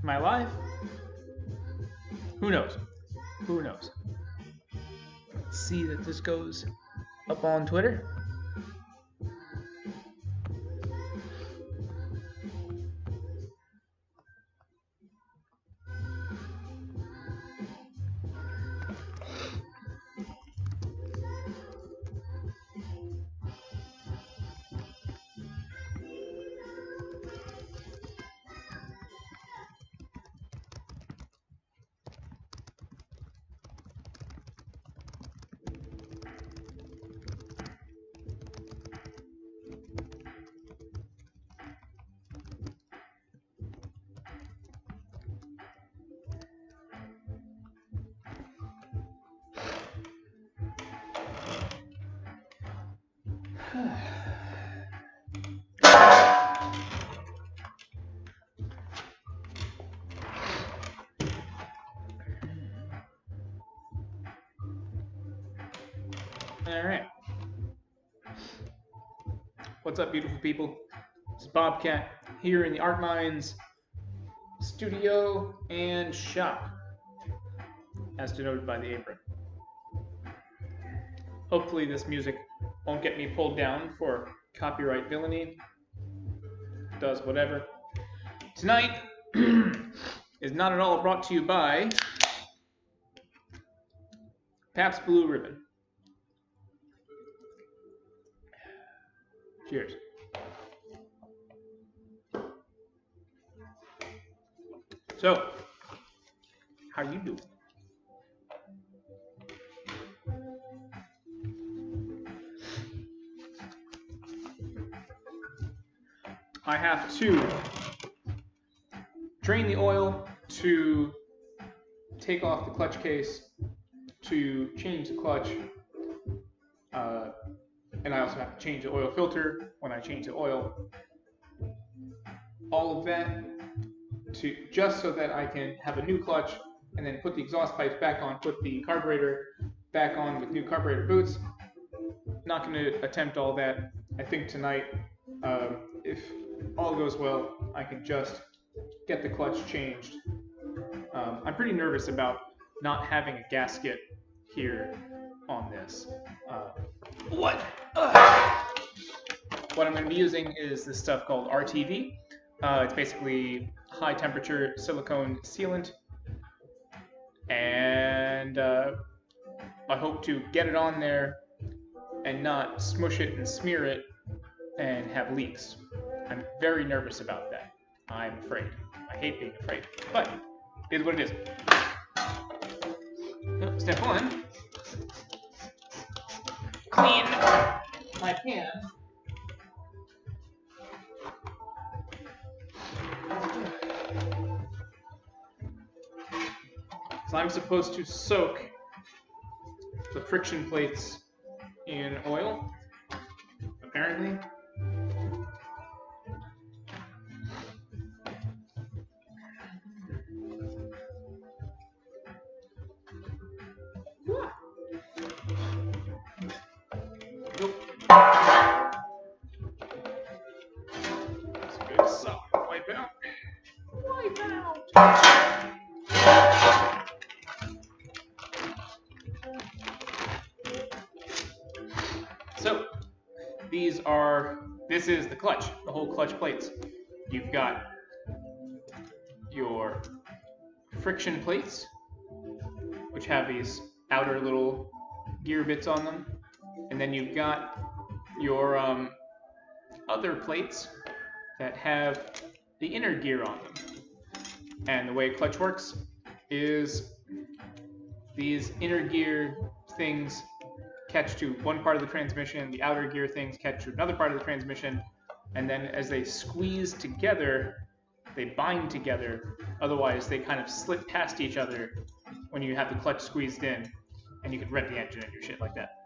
Am I live? Who knows? Who knows? Let's see that this goes up on Twitter. All right. What's up, beautiful people? It's Bobcat here in the Art Minds studio and shop, as denoted by the apron. Hopefully this music won't get me pulled down for copyright villainy. Does whatever. Tonight is not at all brought to you by Pabst Blue Ribbon. Cheers. So, how you doing? I have to drain the oil, to take off the clutch case, to change the clutch, and I also have to change the oil filter when I change the oil. All of that just so that I can have a new clutch and then put the exhaust pipes back on, put the carburetor back on with new carburetor boots. Not going to attempt all that. I think tonight, if all goes well, I can just get the clutch changed. I'm pretty nervous about not having a gasket here on this. What I'm going to be using is this stuff called RTV. It's basically high temperature silicone sealant, and I hope to get it on there and not smush it and smear it and have leaks. I'm very nervous about that. I'm afraid. I hate being afraid, but it is what it is. So, step one, clean my pan. So I'm supposed to soak the friction plates in oil, apparently. Nope. That's a good solid wipe out. Wipe out. So, this is the clutch, the whole clutch plates. You've got your friction plates, which have these outer little gear bits on them. And then you've got your other plates that have the inner gear on them. And the way clutch works is these inner gear things catch to one part of the transmission, the outer gear things catch to another part of the transmission, and then as they squeeze together, they bind together. Otherwise, they kind of slip past each other when you have the clutch squeezed in, and you can rev the engine and do shit like that.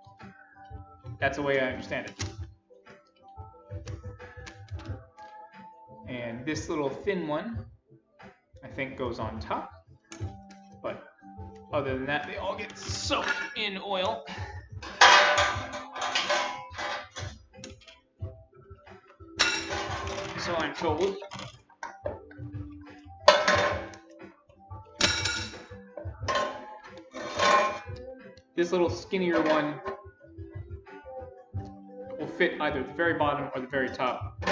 That's the way I understand it. And this little thin one, I think, goes on top. But other than that, they all get soaked in oil. So I'm told. This little skinnier one will fit either the very bottom or the very top.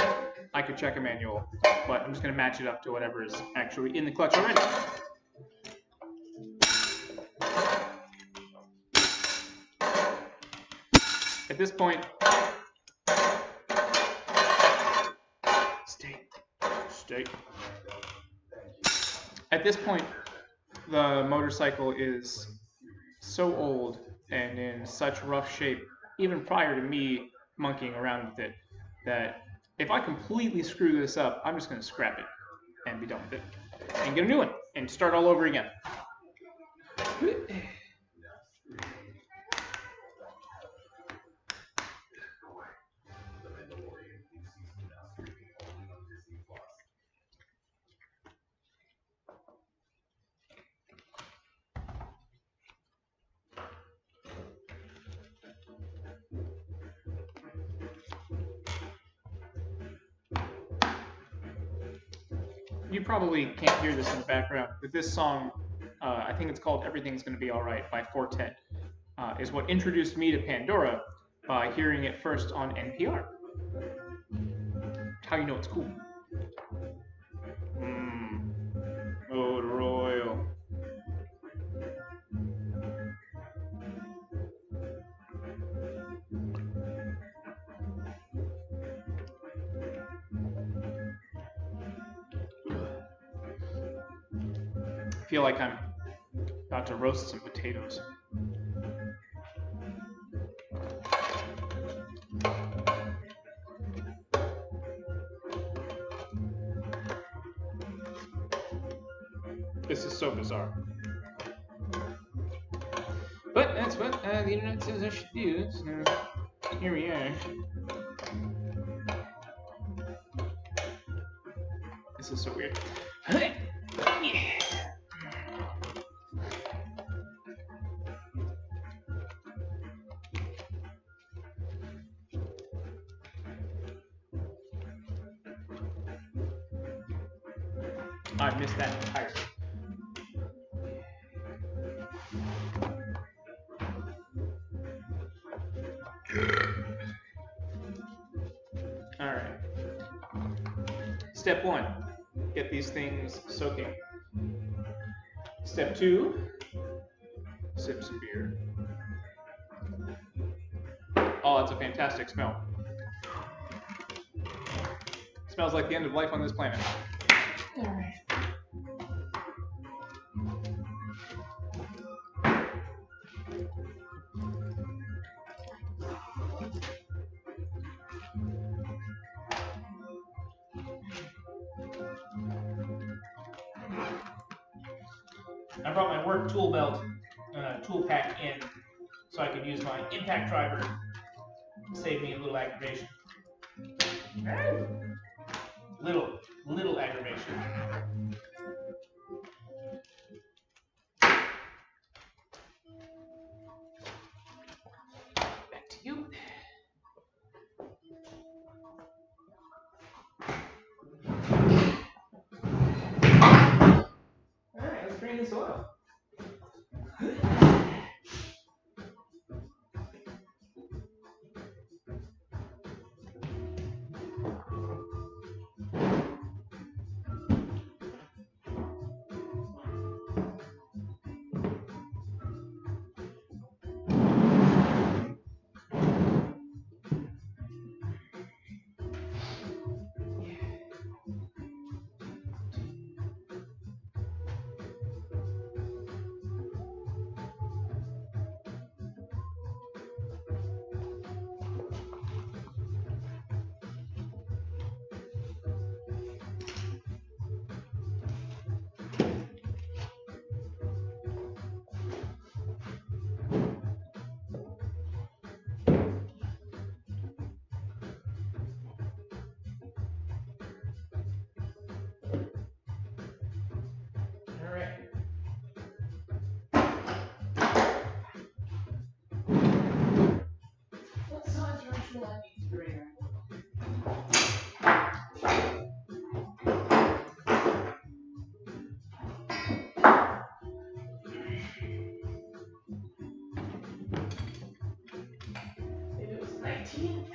I could check a manual, but I'm just going to match it up to whatever is actually in the clutch already. At this point, stay. At this point, the motorcycle is so old and in such rough shape, even prior to me monkeying around with it, that if I completely screw this up, I'm just going to scrap it and be done with it and get a new one and start all over again. You probably can't hear this in the background, but this song, I think it's called Everything's Gonna Be Alright by Fortet, is what introduced me to Pandora by hearing it first on NPR. How you know it's cool. Mode Royal. I feel like I'm about to roast some potatoes. This is so bizarre. But that's what the internet says I should do, so here we are. This is so weird. Yeah. I missed that entirely. Alright. Step 1, get these things soaking. Step 2, sip some beer. Oh, that's a fantastic smell. Smells like the end of life on this planet. Alright. I brought my work tool belt, tool pack in, so I could use my impact driver to save me a little aggravation. Little aggravation. Back to you. Alright, let's drain this oil. 19.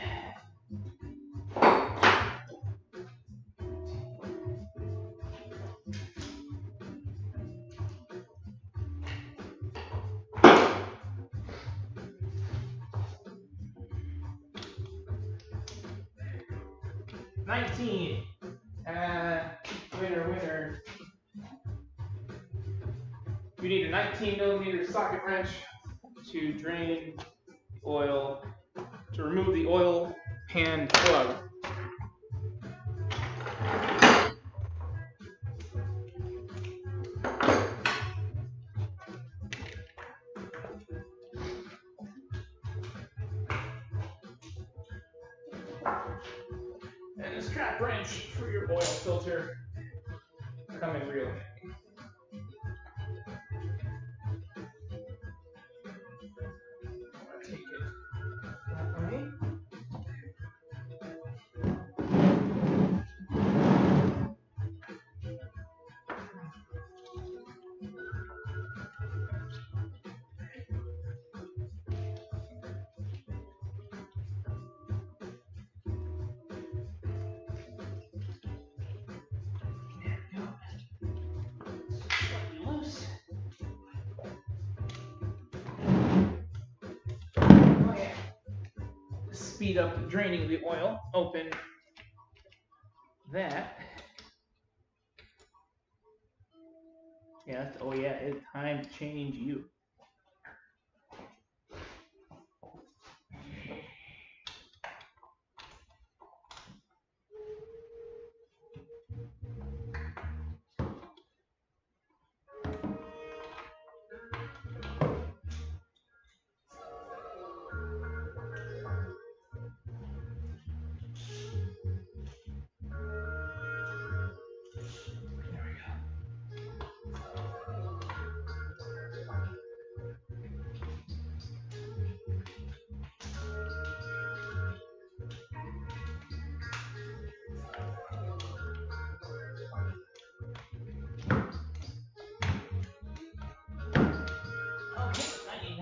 Winner. You need a 19mm socket wrench to drain oil, to remove the oil pan plug. And a strap wrench for your oil filter. Come in real handy. Take it that way. Loose. Oh yeah. Speed up draining the oil. Open that. Yeah. Oh yeah. It's time to change you.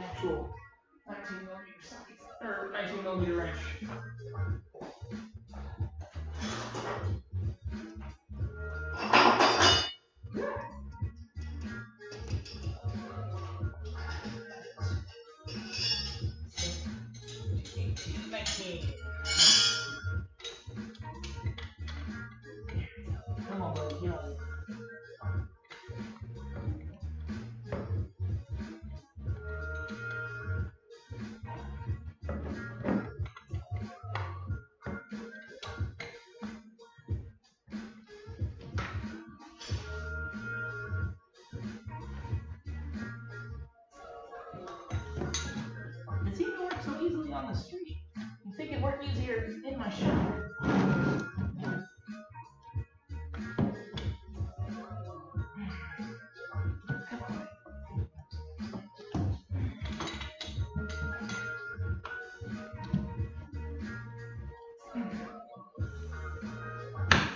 Actual 19mm socket or 19mm wrench. Come on, buddy, get on. It seemed to work so easily on the street. You think it'd work easier in my shop?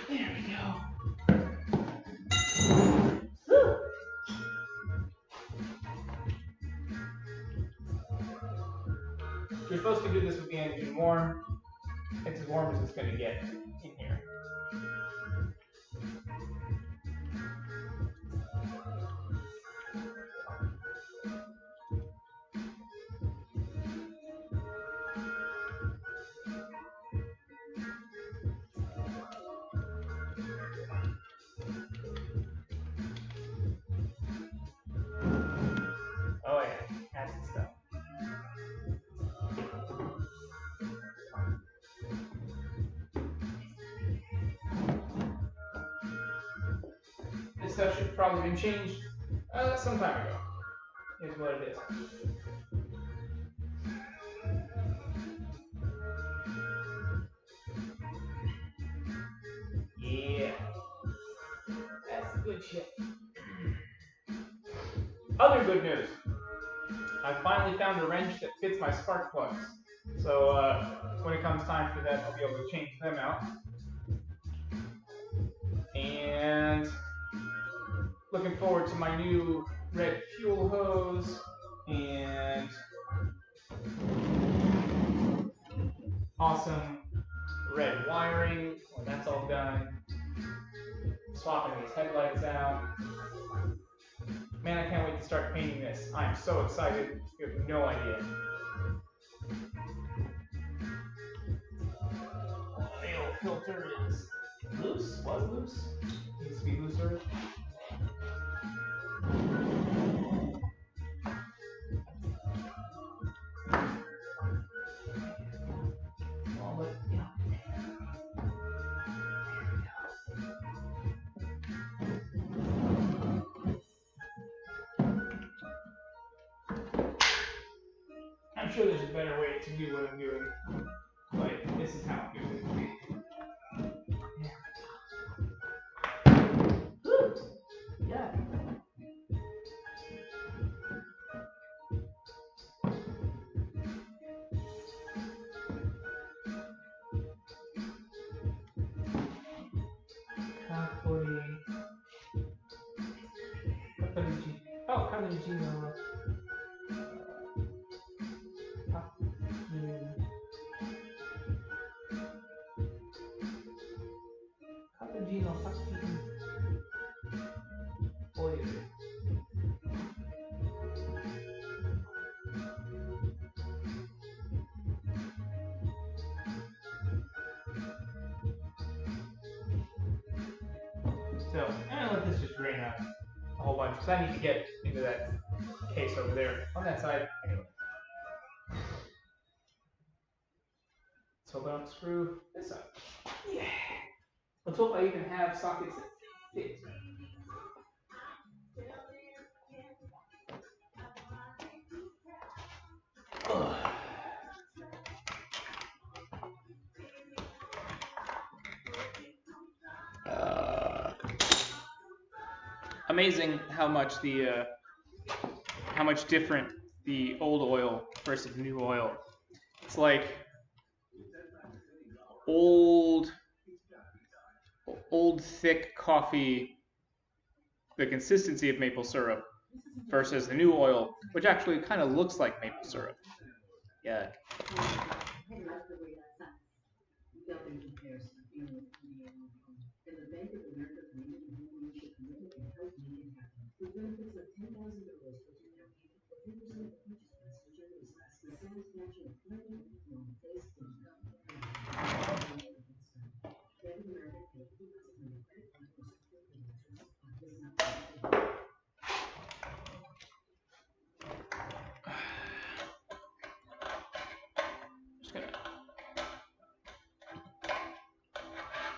There we go. Woo. You're supposed to do this with the engine warm. It's as warm as it's going to get in here. Oh yeah, that's the stuff. This stuff should have probably been changed some time ago. Is what it is. Yeah, that's good shit. Other good news. I finally found a wrench that fits my spark plugs. So when it comes time for that, I'll be able to change them out. And looking forward to my new red fuel hose and awesome red wiring when that's all done. Swapping these headlights out. Man, I can't wait to start painting this. I'm so excited. You have no idea. The old filter is loose. Was loose. Needs to be looser. I'm sure there's a better way to do what I'm doing, but this is how I'm doing it. Yeah. Cappuccino. So, I'm gonna let this just drain out a whole bunch because I need to get into that case over there on that side. Anyway. Let's hope I don't screw this up. Yeah. Let's hope I even have sockets that fit. Ugh. Amazing how much different the old oil versus the new oil. It's like old thick coffee, the consistency of maple syrup, versus the new oil, which actually kind of looks like maple syrup. Yeah.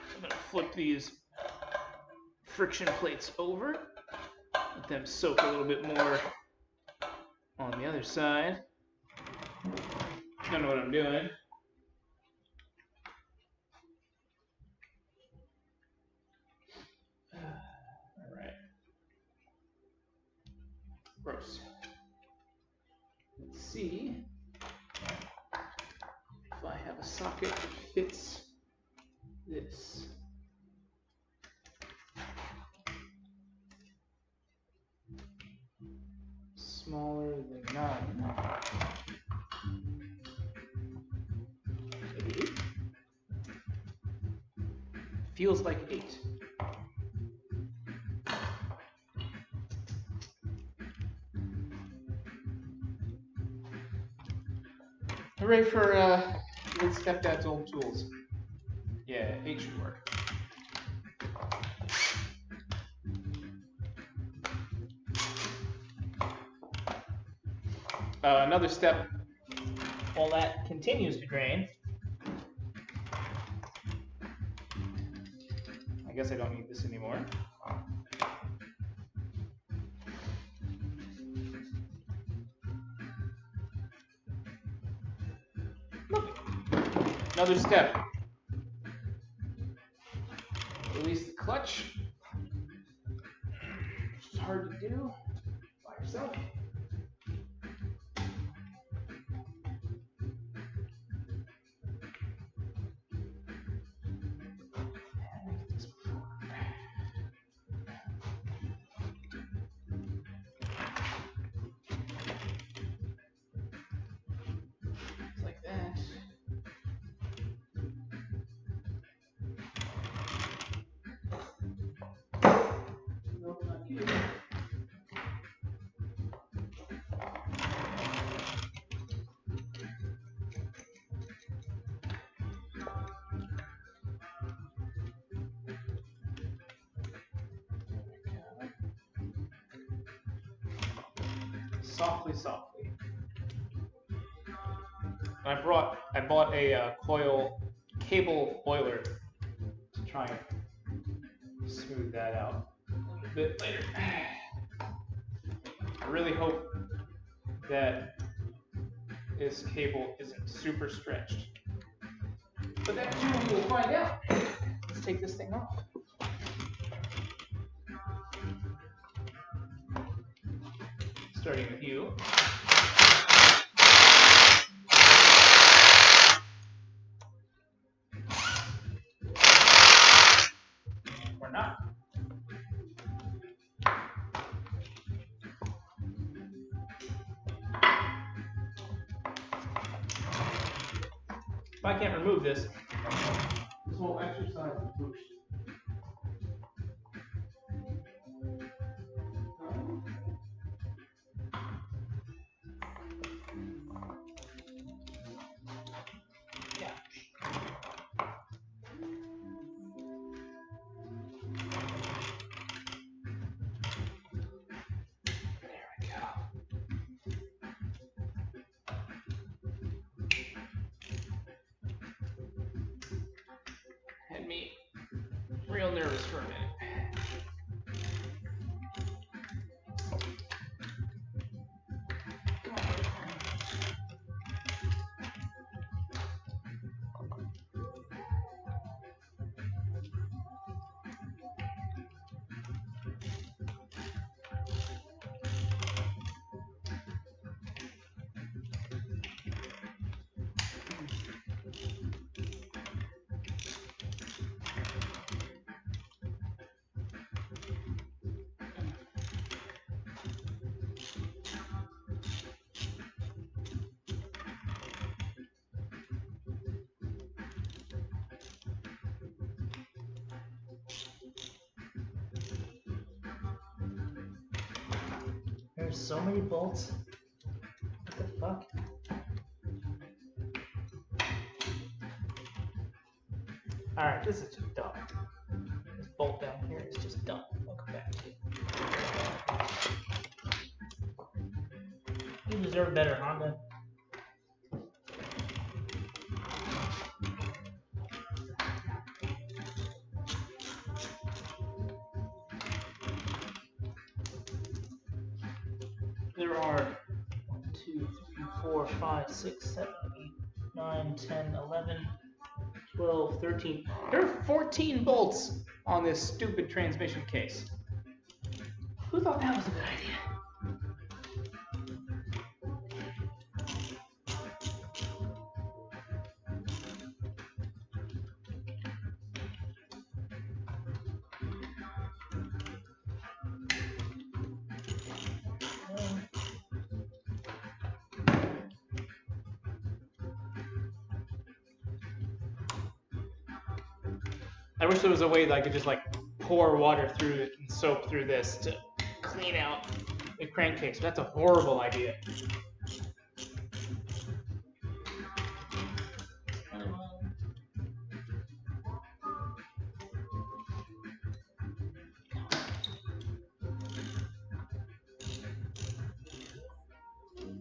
I'm gonna flip these friction plates over, let them soak a little bit more on the other side. Don't know what I'm doing. All right. Gross. Let's see if I have a socket that fits this. Smaller than 9. 8. Feels like 8. Hooray for good stepdad's old tools. Yeah, 8 should work. Another step while that continues to drain. I guess I don't need this anymore. Another step. Release the clutch. It's hard to do by yourself. Like that. softly, softly. I bought a cable oiler to try and smooth that out a little bit later. I really hope that this cable isn't super stretched. But that too we will find out. Let's take this thing off. Starting with you. Or not. If I can't remove this whole exercise is boost. Yeah. There we go. Had me real nervous for a minute. There's so many bolts. What the fuck? Alright, this is just dumb. This bolt down here is just dumb. Welcome back. You deserve better, Honda. There are 1, 2, 3, 4, 5, 6, 7, 8, 9, 10, 11, 12, 13. There are 14 bolts on this stupid transmission case. Who thought that was a good idea? I wish there was a way that I could just like pour water through it and soap through this to clean out the crankcase. That's a horrible idea.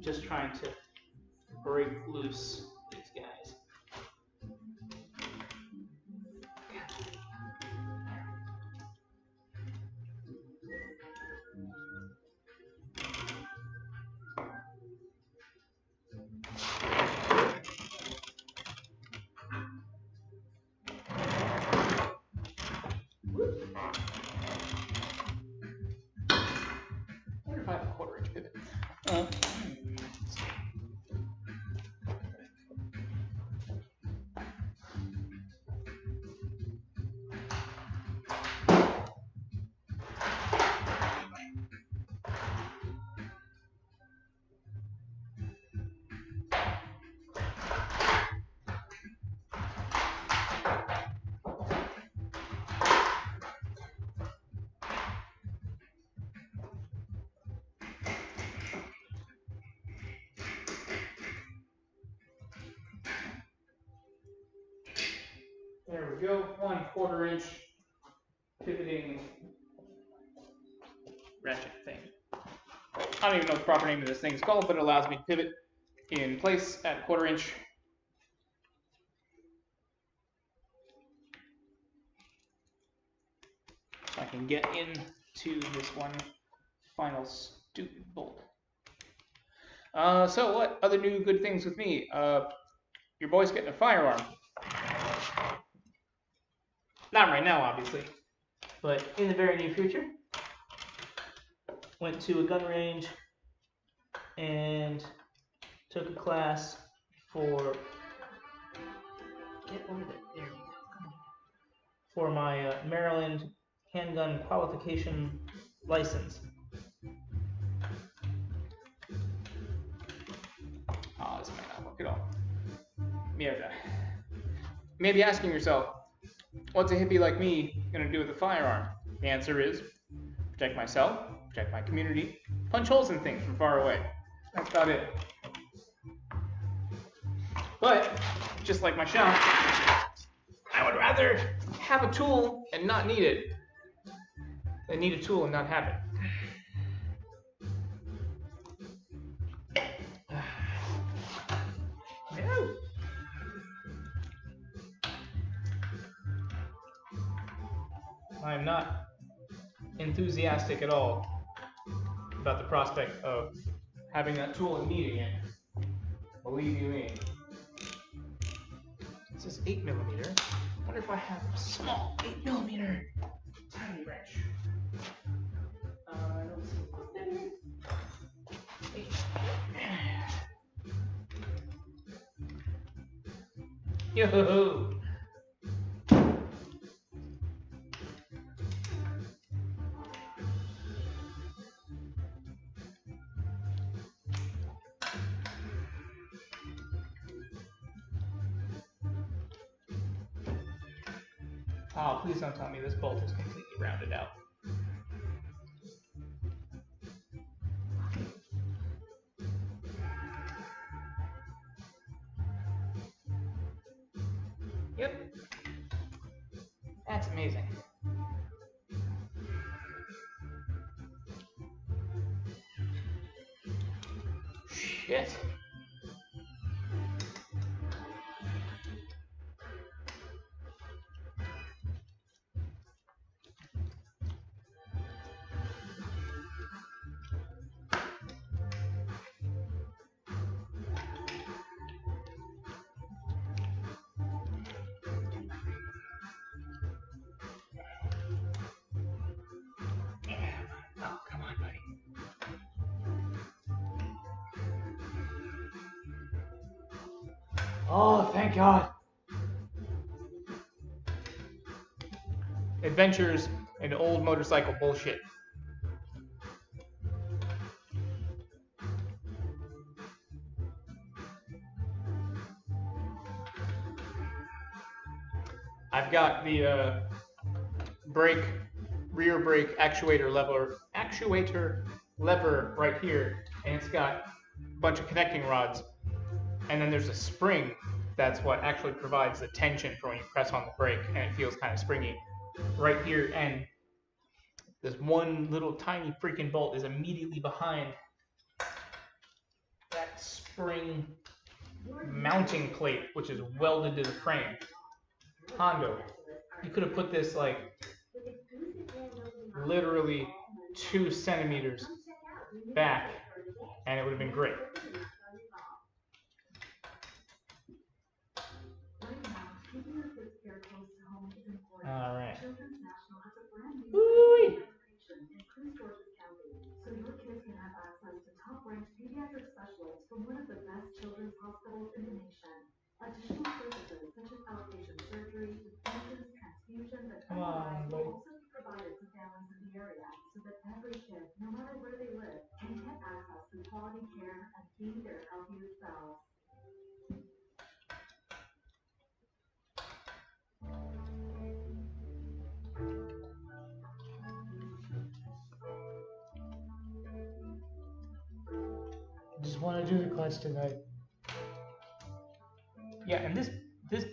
Just trying to break loose these guys. I wonder if I have a 1/4 inch pivot. There we go, 1/4 inch pivoting ratchet thing. I don't even know what the proper name of this thing is called, but it allows me to pivot in place at 1/4 inch. So I can get into this one final stupid bolt. So what other new good things with me? Your boy's getting a firearm. Not right now, obviously, but in the very near future. Went to a gun range and took a class for my Maryland handgun qualification license. Oh, this might not work at all. Maybe asking yourself, what's a hippie like me gonna do with a firearm? The answer is protect myself, protect my community, punch holes in things from far away. That's about it. But, just like my shop, I would rather have a tool and not need it than need a tool and not have it. I'm not enthusiastic at all about the prospect of having that tool and needing it. Believe you me. This is 8mm. I wonder if I have a small 8mm tiny wrench. I don't see it. Yo-ho-ho! Oh, please don't tell me this bolt is completely rounded out. Yep. That's amazing. Shit. Oh, come on, buddy. Oh, thank God. Adventures in old motorcycle bullshit. I've got the rear brake actuator lever right here, and it's got a bunch of connecting rods, and then there's a spring that's what actually provides the tension for when you press on the brake, and it feels kind of springy right here, and this one little tiny freaking bolt is immediately behind that spring mounting plate, which is welded to the frame. Honda, you could have put this like literally 2 centimeters back, and it would have been great. All right. Woo-wee. So your kids can have access to top-ranked pediatric specialists from one of the best children's hospitals in the nation. Additional services such as outpatient surgery, infusions, transfusions, and MRIs will also be provided to families in the area so that every kid, no matter where they live, can get access to quality care and be their healthiest selves. Just want to do the clutch tonight. Yeah, and this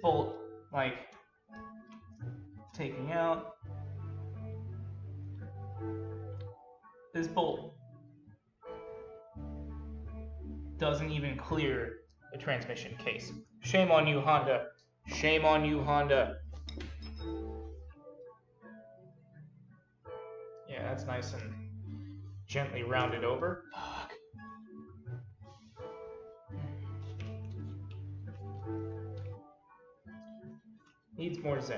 bolt, like, taking out this bolt doesn't even clear the transmission case. Shame on you, Honda. Shame on you, Honda. Yeah, that's nice and gently rounded over. Fuck. Needs more zen.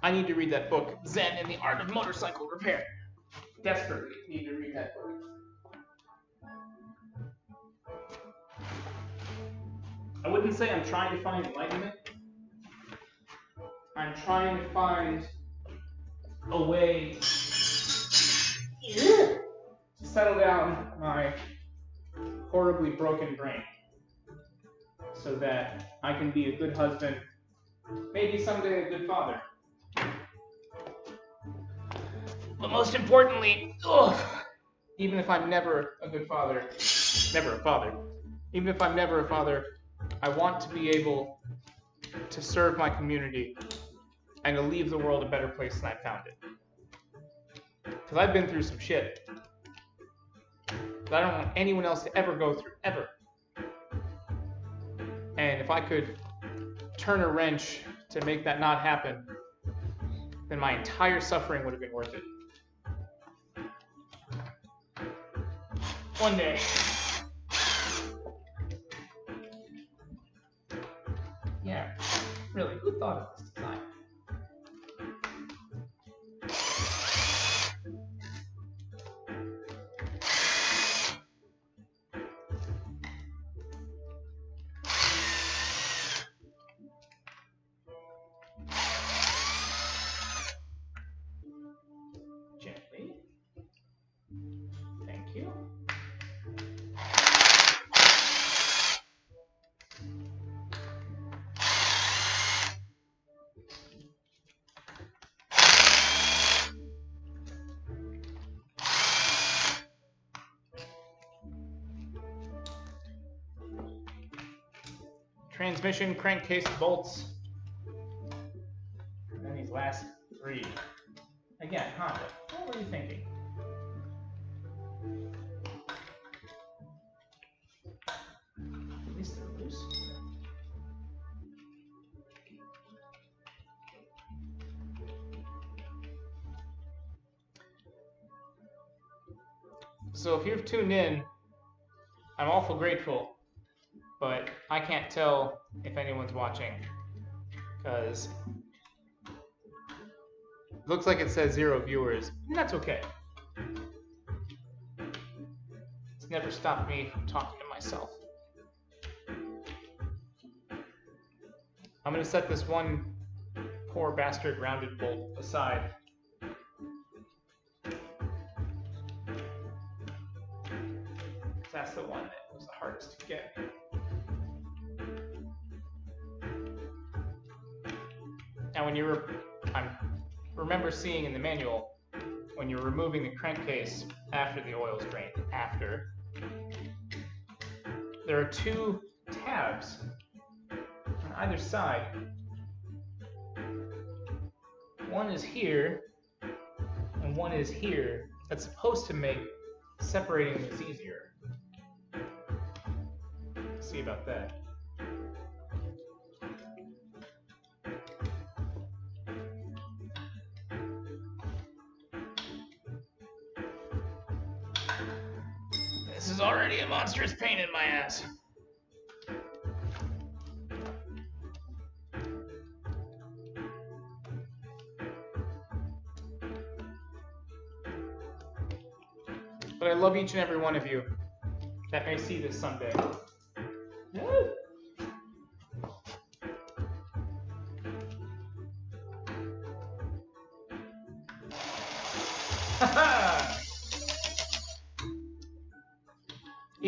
I need to read that book, Zen and the Art of Motorcycle Repair. Desperately need to read that book. I wouldn't say I'm trying to find enlightenment. I'm trying to find a way to settle down my horribly broken brain so that I can be a good husband, maybe someday a good father. But most importantly, even if I'm never a good father, never a father, even if I'm never a father, I want to be able to serve my community and to leave the world a better place than I found it. Because I've been through some shit that I don't want anyone else to ever go through, ever. And if I could turn a wrench to make that not happen, then my entire suffering would have been worth it. One day. Yeah, really, who thought of this design? Gently. Thank you. Transmission, crankcase, bolts. And then these last three. Again, Honda, what were you thinking? At least they're loose. So if you've tuned in, I'm awful grateful, but I can't tell if anyone's watching, because it looks like it says 0 viewers, and that's okay. It's never stopped me from talking to myself. I'm going to set this one poor bastard rounded bolt aside. That's the one that was the hardest to get. Now when I remember seeing in the manual, when you're removing the crankcase after the oil's drained, there are 2 tabs on either side. One is here, and one is here. That's supposed to make separating this easier. See about that. This is already a monstrous pain in my ass. But I love each and every one of you that may see this someday.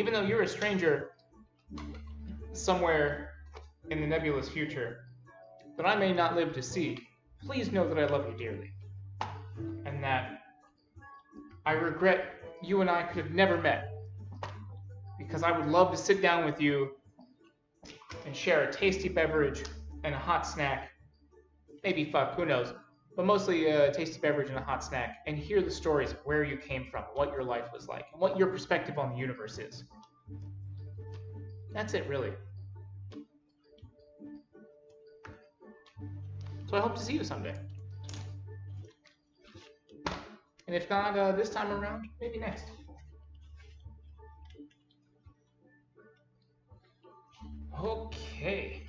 even though you're a stranger somewhere in the nebulous future that I may not live to see, please know that I love you dearly, and that I regret you and I could have never met, because I would love to sit down with you and share a tasty beverage and a hot snack, maybe fuck, who knows, but mostly a tasty beverage and a hot snack, and hear the stories of where you came from, what your life was like, and what your perspective on the universe is. That's it, really. So I hope to see you someday. And if not this time around, maybe next. Okay.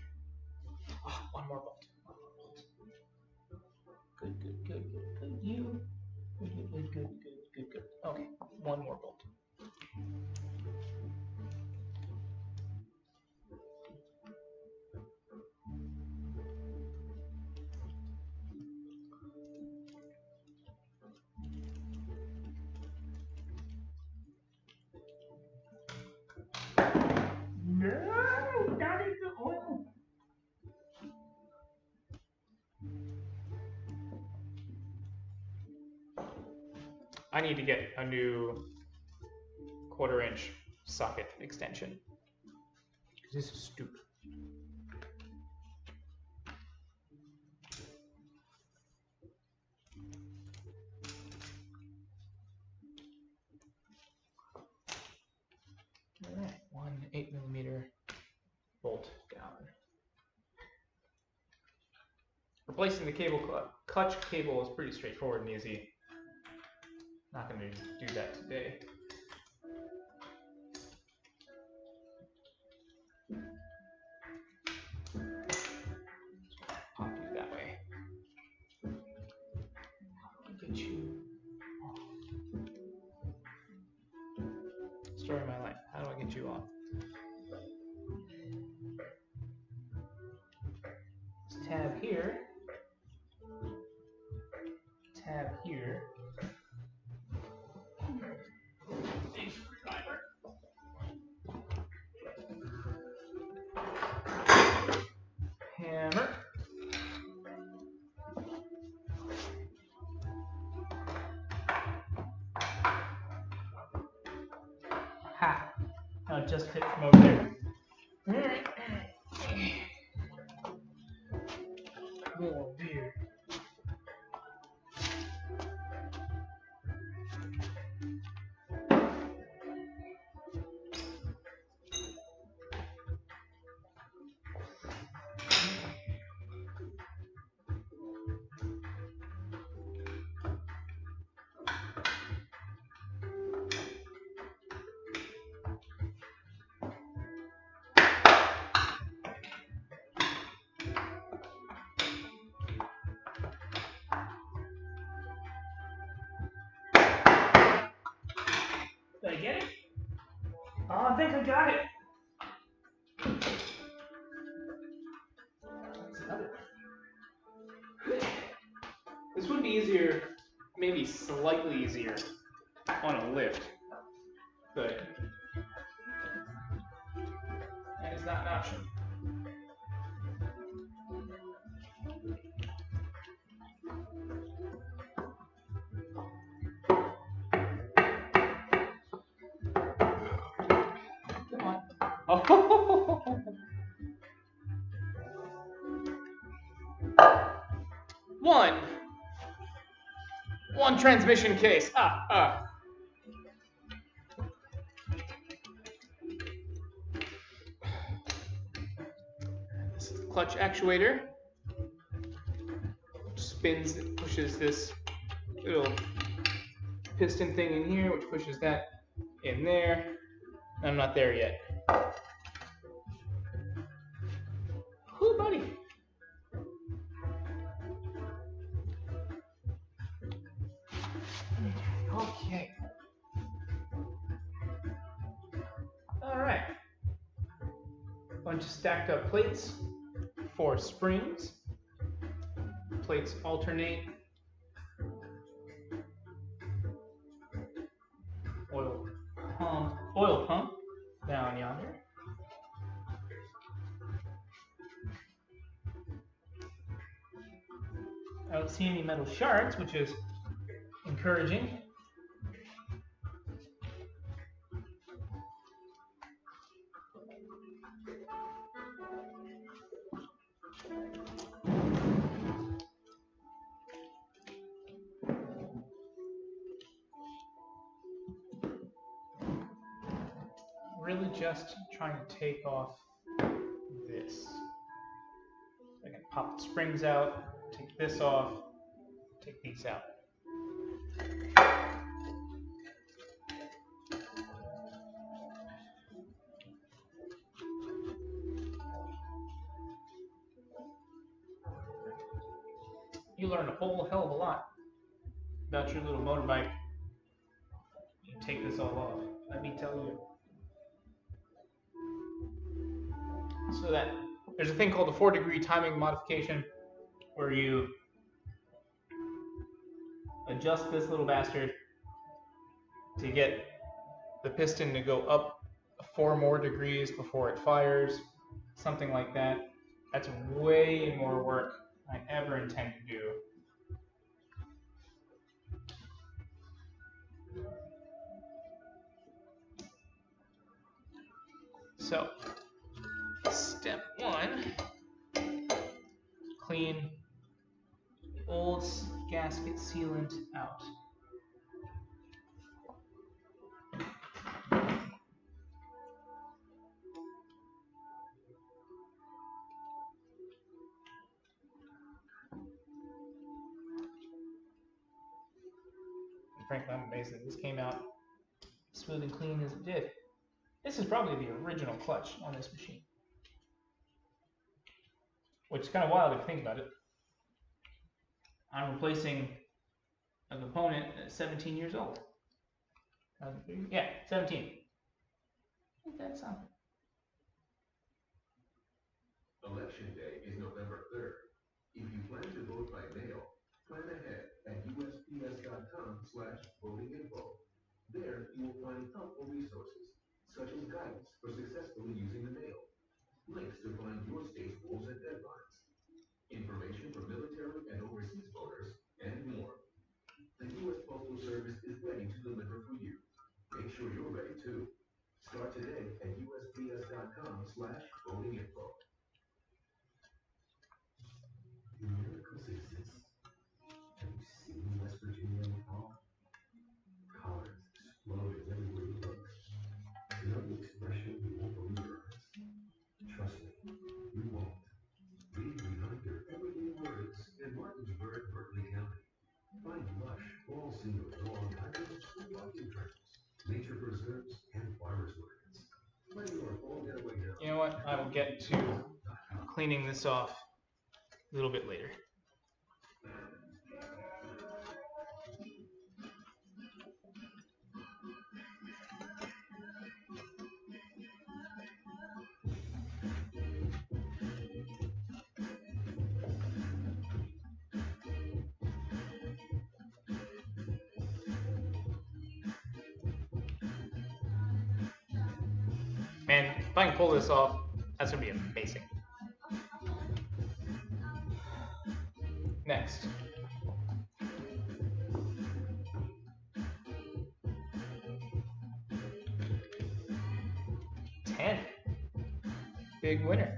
Oh, one more bolt. Good, good, good, good, good. You. Good, good, good, good, good, good, good. Okay, one more bolt. No, that is the oil. I need to get a new 1/4-inch socket extension. This is stupid. All right, one 8mm bolt down. Replacing the cable clutch cable is pretty straightforward and easy. Not going to do that today. Pop you that way. How do I get you off? Story of my life. How do I get you off? This tab here. Tab here. Hammer. Ha! Now it just hit from over there. More beer. Did I get it? Oh, I think I got it. That's another one. This would be easier, maybe slightly easier, on a lift, but that is not an option. Come on. Oh. One transmission case. This is the clutch actuator. Spins, pushes this little piston thing in here, which pushes that in there. I'm not there yet. Whoo, buddy. Okay. All right. Bunch of stacked up plates, 4 springs. Plates alternate. Oil pump. I don't see any metal shards, which is encouraging. Really just trying to take off this. I can pop the springs out, take this off, take these out. You learn a whole hell of a lot about your little motorbike. You take this all off, let me tell you. So that there's a thing called the 4-degree timing modification, where you adjust this little bastard to get the piston to go up 4 more degrees before it fires, something like that. That's way more work than I ever intend to do. So, step 1, clean the old gasket sealant out. Frankly, I'm amazed that this came out smooth and clean as it did. This is probably the original clutch on this machine, which is kind of wild if you think about it. I'm replacing a component that's 17 years old. Yeah, 17. Ain't that something? Election day is November 3rd. If you plan to vote by mail, plan ahead at usps.com/votinginfo. There, you will find helpful resources, such as guidance for successfully using the mail, links to find your state's rules and deadlines, information for military and overseas voters, and more. The U.S. Postal Service is ready to deliver for you. Make sure you're ready too. Start today at usps.com/votinginfo. Miracles exist. Have you seen West Virginia in fall? Colors exploding everywhere you look. You know the expression, you won't believe your eyes? Trust me, you won't. Leave behind your everyday worries in Martinsburg, Berkeley County. Find lush, fall scenery along highways and walking trails, nature preserves, and farmers markets. Plan your fall getaway now. You know what? I will get to cleaning this off a little bit later. Man, if I can pull this off, that's gonna be amazing. Next. Big winner.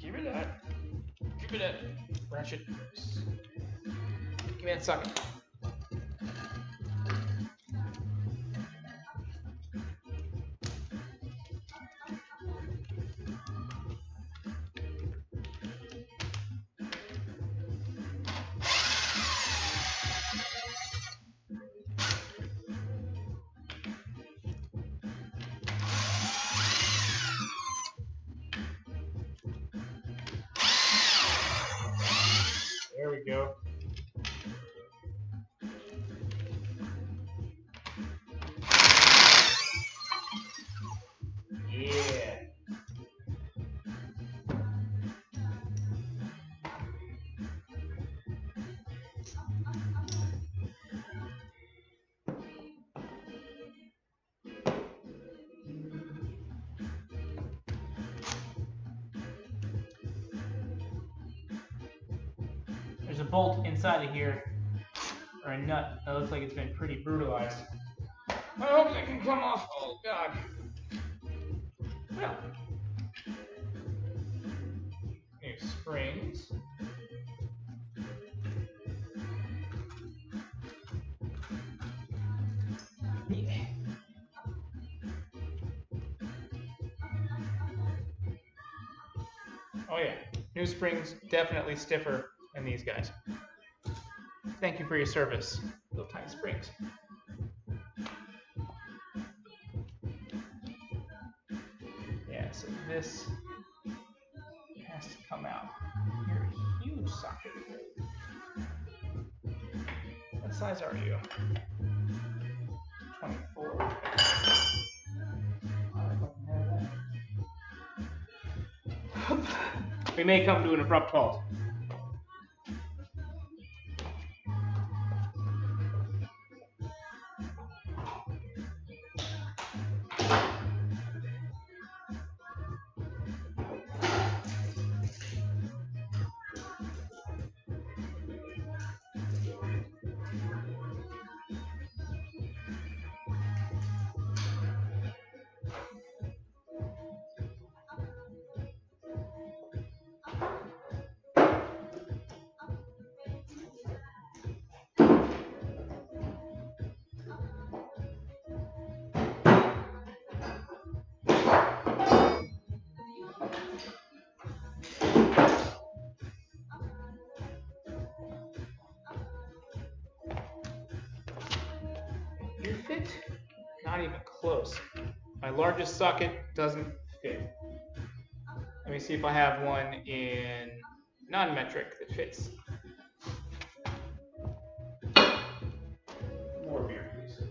Give me that. Give me that. Ratchet. Give me that socket. There we go. There's a bolt inside of here, or a nut that looks like it's been pretty brutalized. I hope that can come off. Oh God. Well, new springs. Yeah. Oh yeah, new springs definitely stiffer than these guys. Thank you for your service, little tiny springs. Yeah, so this has to come out. You're a huge socket. What size are you? 24. We may come to an abrupt halt. You fit? Not even close. My largest socket doesn't fit. Let me see if I have one in non-metric that fits. More beer, please.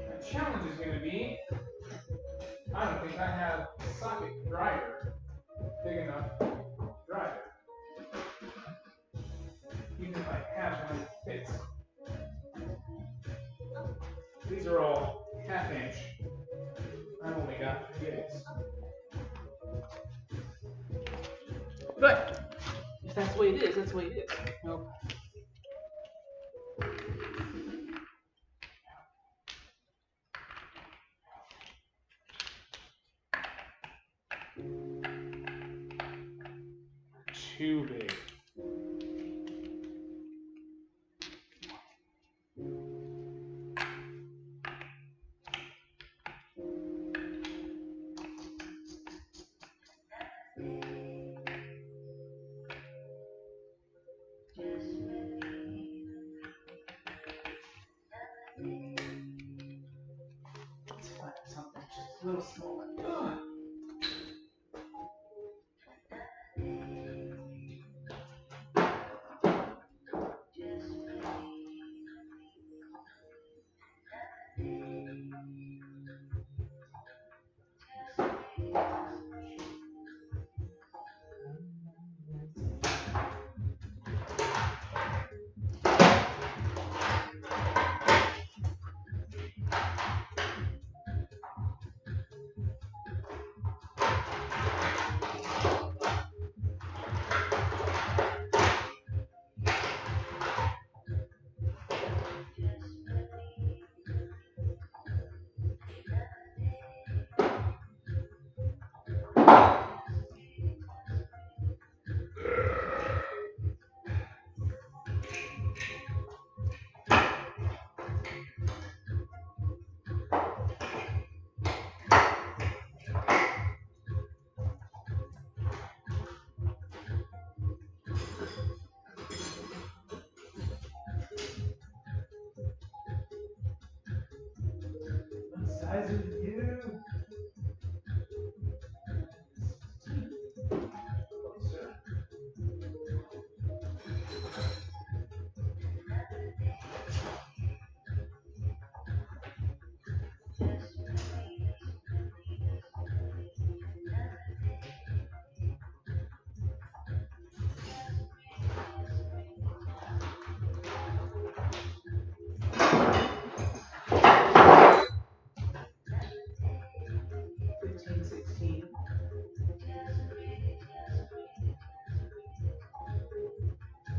The challenge is going to be, I don't think I have a socket driver big enough to drive it. Even if I have one that fits. These are all half-inch. I've only got 3/8. But if that's the way it is, that's the way it is. Nope. Too big. Let's find something just a little smaller. Ugh. size of you. Closer. $15.16.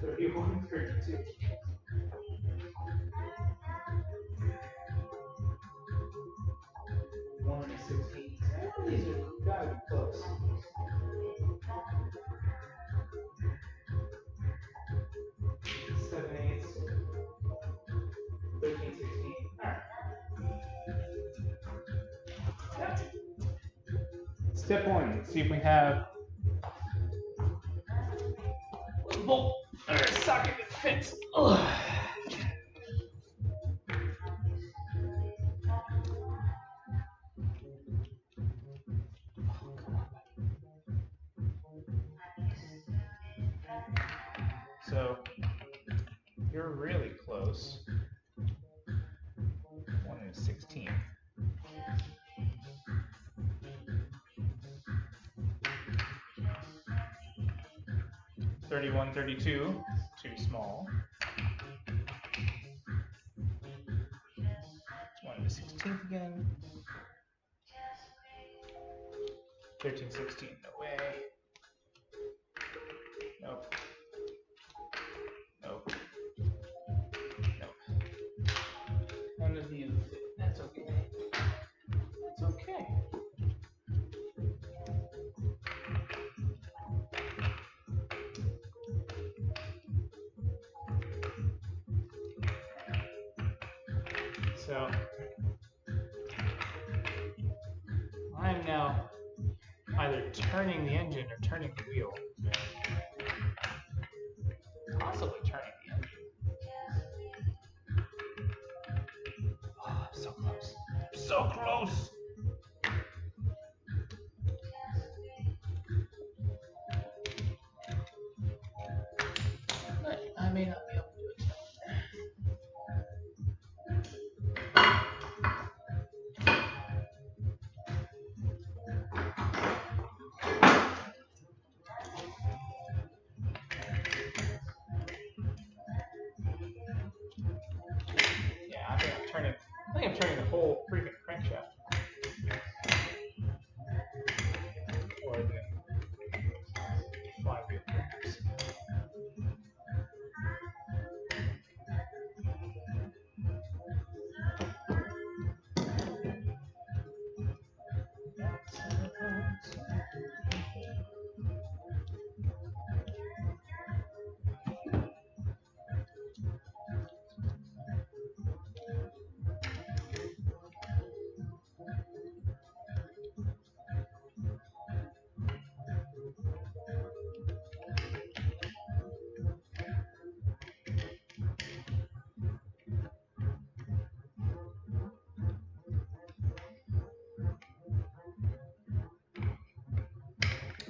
31.32. 1:16. These are gotta be close. 7/8. 13/16. Alright. Yep. Step 1. See if we have a bolt or a socket that fits. Ugh. So you're really close. 1:16. 31/32. Too small. 1/16 again. 13/16. No way. Nope. Nope. Nope. None of these fit. That's okay. That's okay. So I'm now either turning the engine or turning the wheel. Possibly turning the engine. Oh, so close. So close! I may not be able to do it. Yeah, I think I'm turning the whole freaking crankshaft. Or the flywheel, perhaps.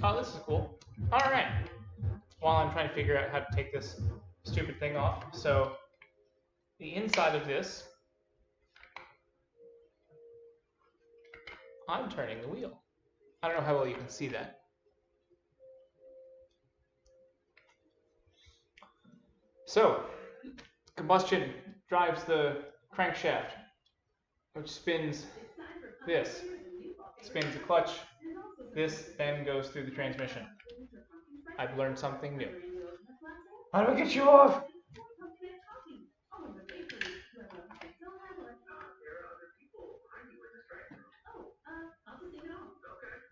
Oh, this is cool. All right. While I'm trying to figure out how to take this stupid thing off, so the inside of this, I'm turning the wheel. I don't know how well you can see that. So, combustion drives the crankshaft, which spins this, spins the clutch. This then goes through the transmission. I've learned something new. How do I get you off?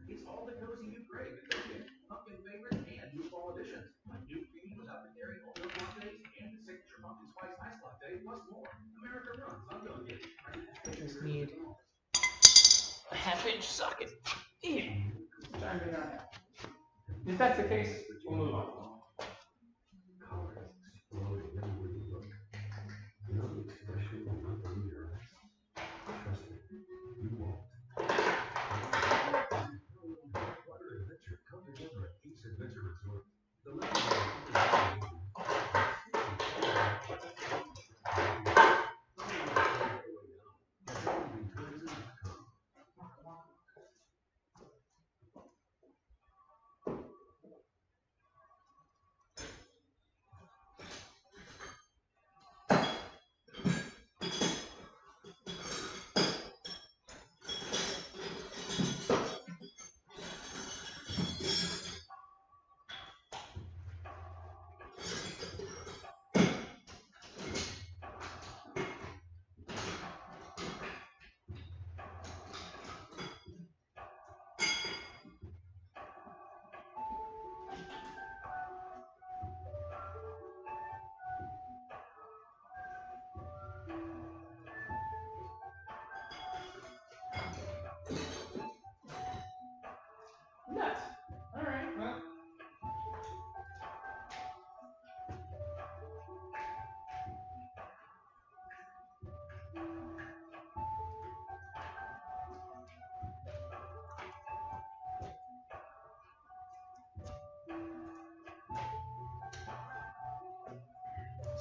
It's all the cozy new crave and coconut, pumpkin favorites, and new fall additions. Like new creamy without the dairy oat milk lattes and the signature pumpkin spice ice latte, plus more. America runs on Dunkin'. I just need a half-inch socket. Yeah. If that's the case, we'll move on. Colors exploding everywhere you look. You know the expression will not leave your eyes. Trust me, you won't.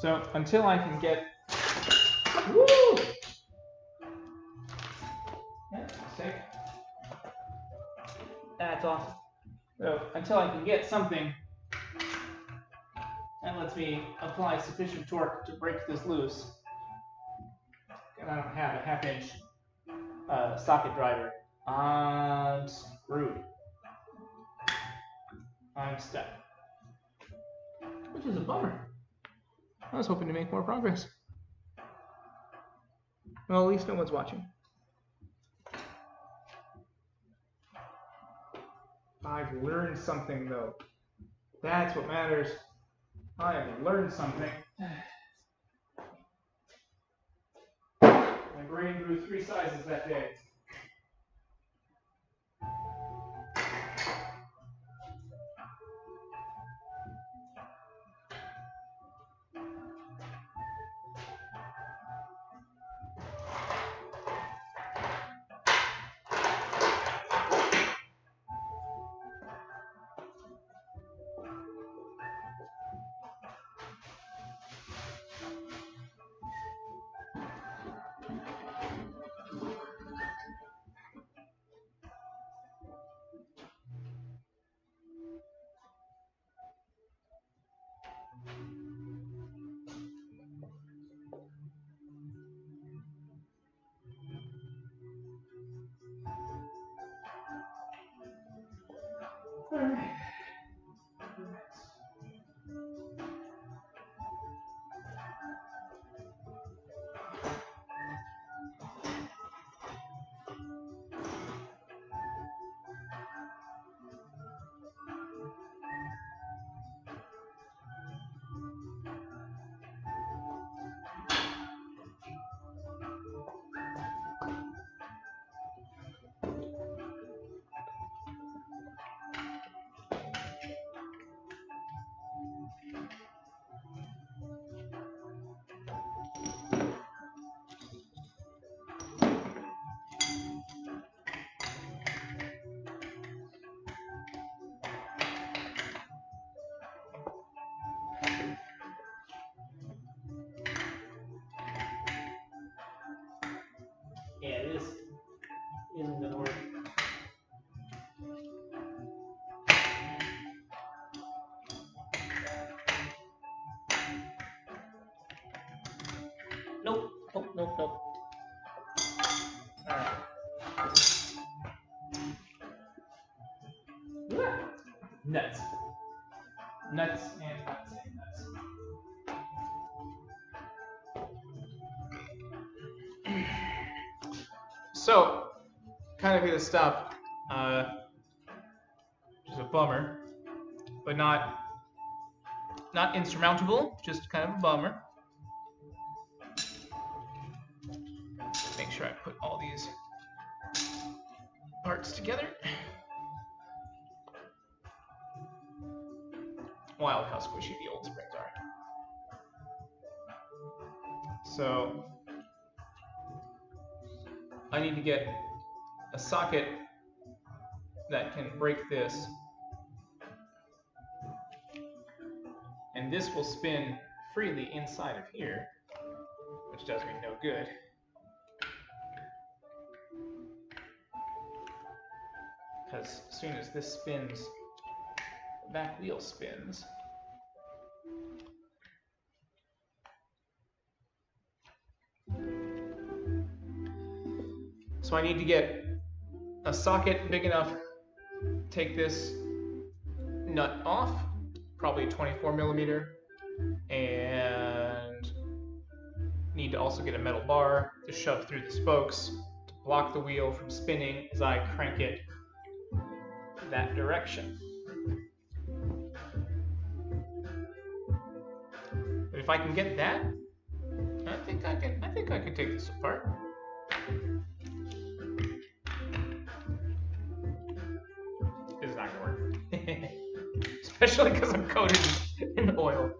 So until I can get, woo! That's a mistake. That's awesome. So until I can get something that lets me apply sufficient torque to break this loose, and I don't have a 1/2 inch socket driver, I'm screwed. I'm stuck. Which is a bummer. I was hoping to make more progress. Well, at least no one's watching. I've learned something, though. That's what matters. I have learned something. My brain grew 3 sizes that day. All right. Yeah, this isn't going to work. Nope. Nope. All right. Nuts. Nuts and nuts and nuts. So, kind of hit a stop, which is a bummer, but not insurmountable, just kind of a bummer. Make sure I put all these parts together. Wild how squishy the old springs are. So, I need to get a socket that can break this, and this will spin freely inside of here, which does me no good. Because as soon as this spins, the back wheel spins. So I need to get a socket big enough to take this nut off, probably 24 millimeter, and need to also get a metal bar to shove through the spokes to block the wheel from spinning as I crank it that direction. But if I can get that, I think I can take this apart. This is not gonna work. Especially because I'm coated in oil.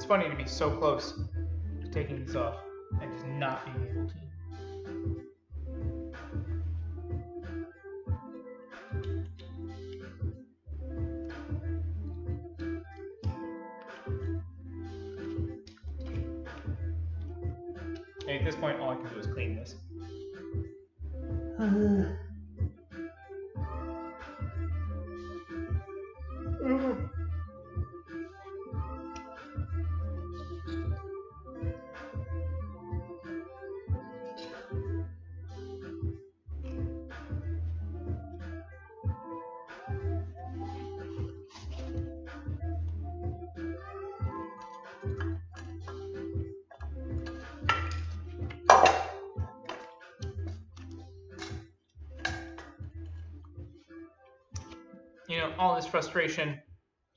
It's funny to be so close to taking this off and just not being able to. And at this point, all I can do is clean this. You know, all this frustration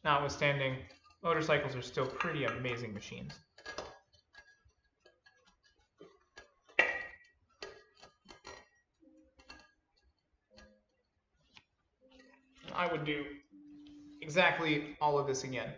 notwithstanding, motorcycles are still pretty amazing machines. I would do exactly all of this again.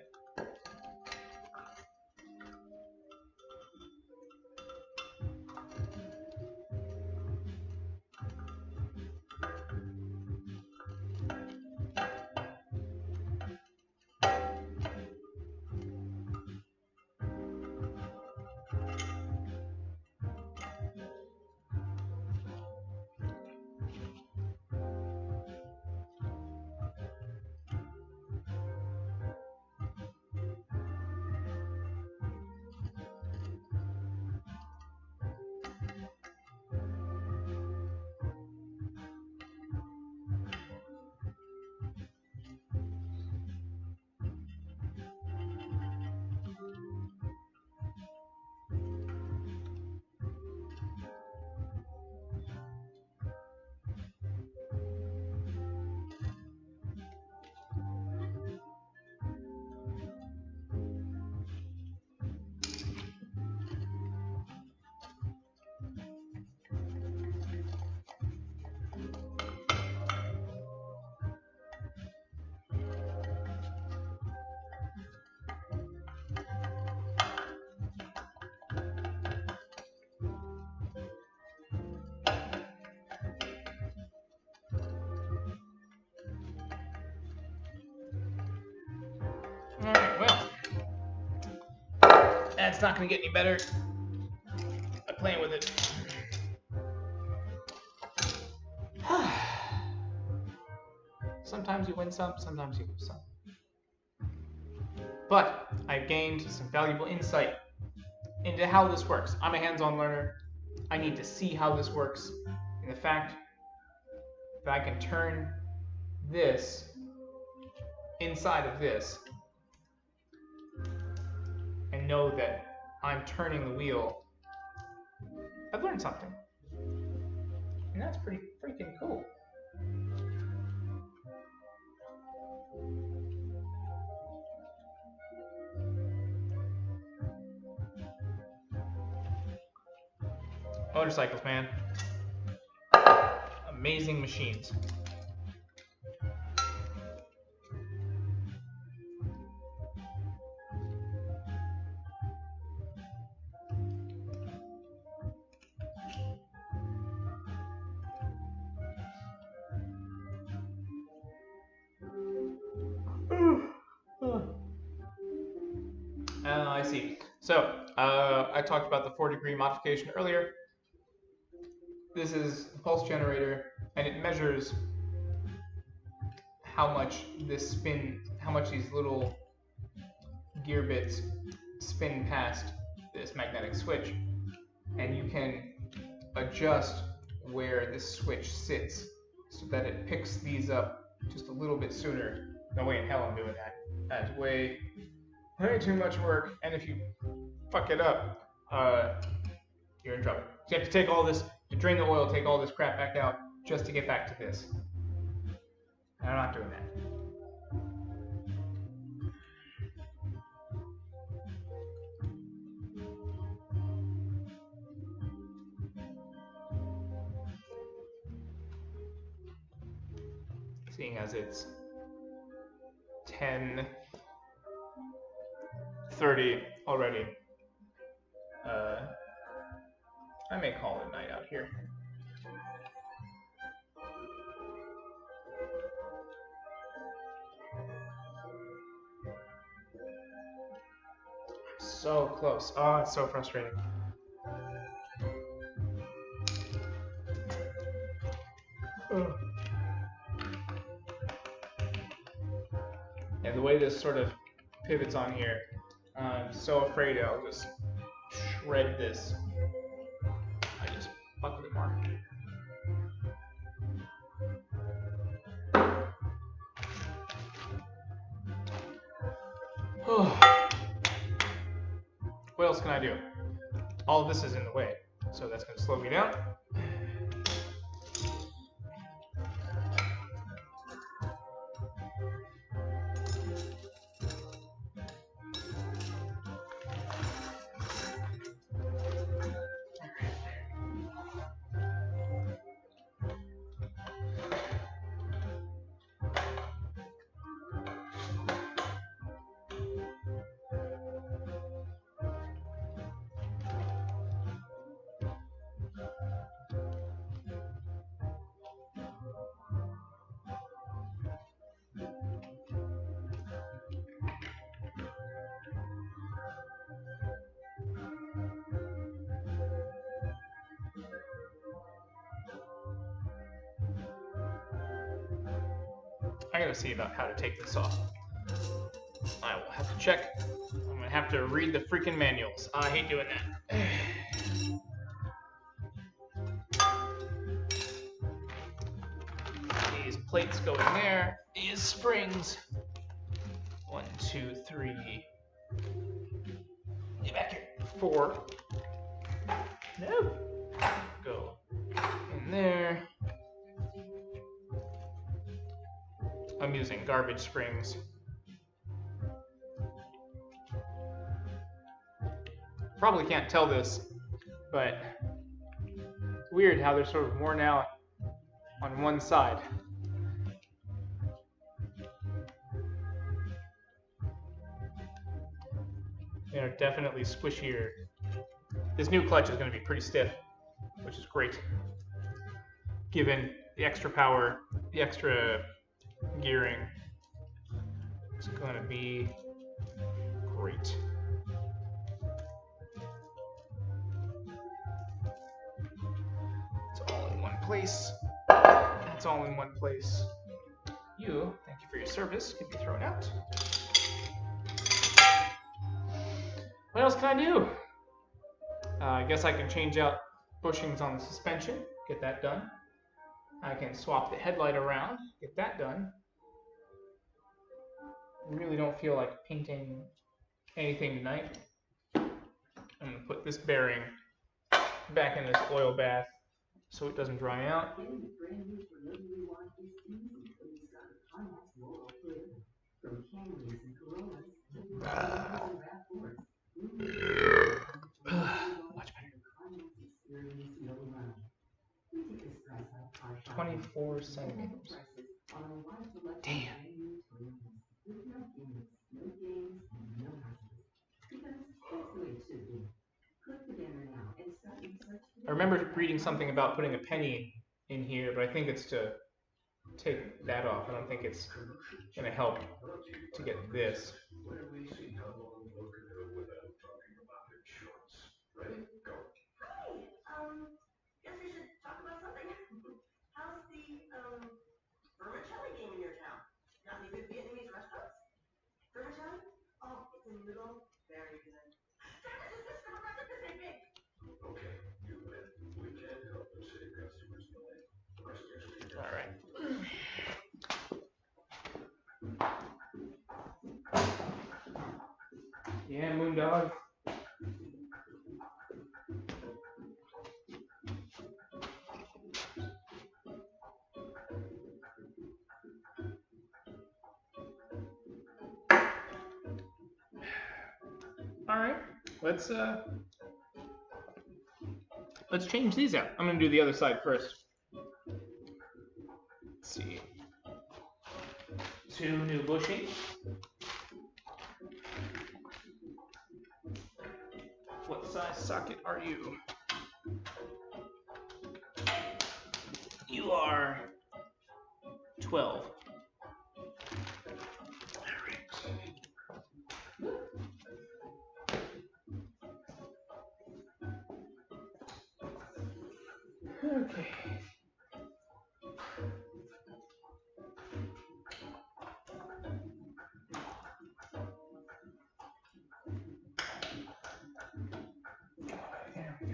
Alright, well, that's not going to get any better. I'm playing with it. Sometimes you win some, sometimes you lose some. But I've gained some valuable insight into how this works. I'm a hands-on learner. I need to see how this works. And the fact that I can turn this inside of this and know that I'm turning the wheel, I've learned something. And that's pretty freaking cool. Motorcycles, man. Amazing machines. I see. So, I talked about the 4-degree modification earlier. This is a pulse generator, and it measures how much these little gear bits spin past this magnetic switch. And you can adjust where this switch sits so that it picks these up just a little bit sooner. No way in hell I'm doing that. That's way too much work, and if you fuck it up, you're in trouble. So you have to take all this, to drain the oil, take all this crap back out just to get back to this. And I'm not doing that. Seeing as it's 10:30 12:30 already. I may call it night out here. So close. Oh, it's so frustrating. Ugh. And the way this sort of pivots on here, I'm so afraid I'll just shred this. I just buckled it more. What else can I do? All of this is in the way, so that's going to slow me down. I gotta see about how to take this off. I will have to check. I'm gonna have to read the freaking manuals. I hate doing that. These plates go in there. These springs. 1, 2, 3. Get back here. 4. No. Go in there. I'm using garbage springs. Probably can't tell this, but it's weird how they're sort of worn out on one side. They're definitely squishier. This new clutch is going to be pretty stiff, which is great, given the extra power, the extra gearing. It's going to be great. It's all in one place. It's all in one place. You, thank you for your service, can be thrown out. What else can I do? I guess I can change out bushings on the suspension, get that done. I can swap the headlight around, get that done. I really don't feel like painting anything tonight. I'm going to put this bearing back in this oil bath so it doesn't dry out. Much better. 24 centimeters. Damn. I remember reading something about putting a penny in here, but I think it's to take that off. I don't think it's going to help to get this. Guess we should talk about something. How's the vermicelli game in your town? Got any good Vietnamese restaurants? Vermicelli? Oh, it's a noodle. Very good. Travis is just gonna recipe this big. Okay, you win. We can't help but save customers money. All right. Yeah, Moondog. All right, let's change these out. I'm gonna do the other side first. Let's see. 2 new bushings. size socket are you? You are 12. Okay. There we go.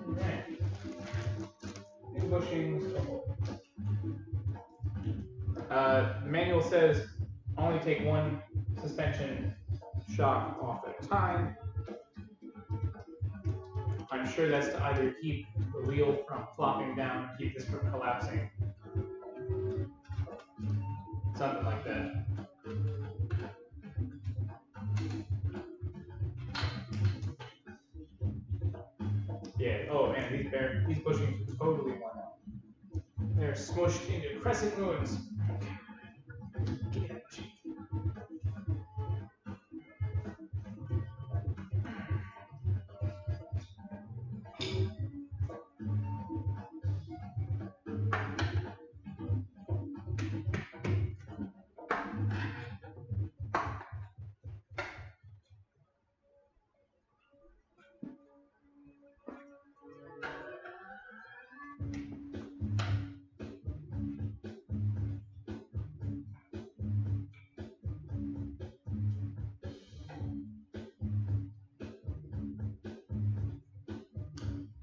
Alright. New bushings. The manual says only take one suspension shock off at a time. I'm sure that's to either keep the wheel from flopping down, keep this from collapsing. Something like that. Yeah, oh man, these bushings are totally worn out. They're smushed into crescent moons. Give me that bushing.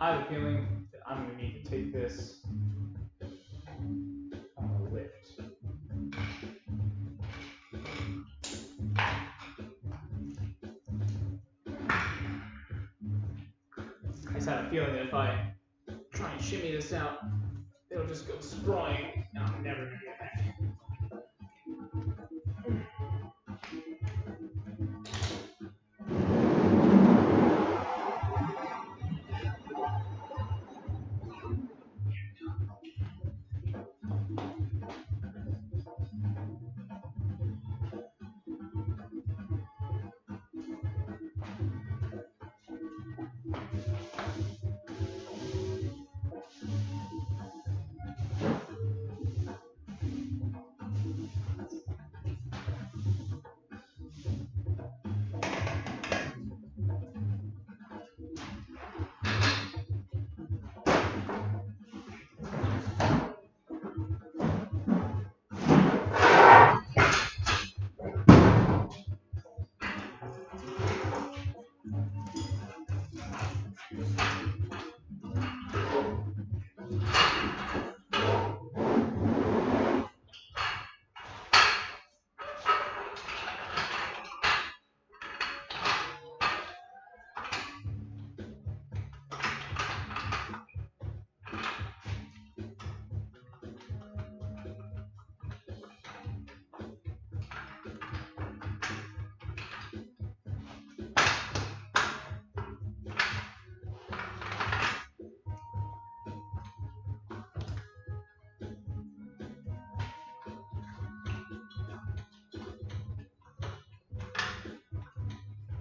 I have a feeling that I'm going to need to take this on a lift. I just have a feeling that if I try and shimmy this out, it'll just go sprawling, and I'm never going to get back.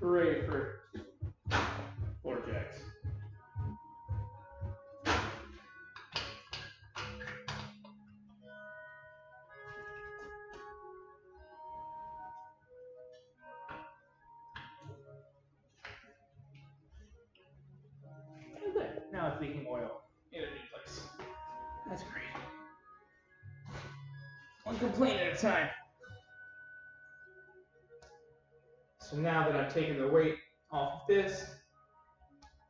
Hooray for floor jacks. And good. Now it's leaking oil in a new place. That's great. One complaint at a time. So now that I've taken the weight off of this,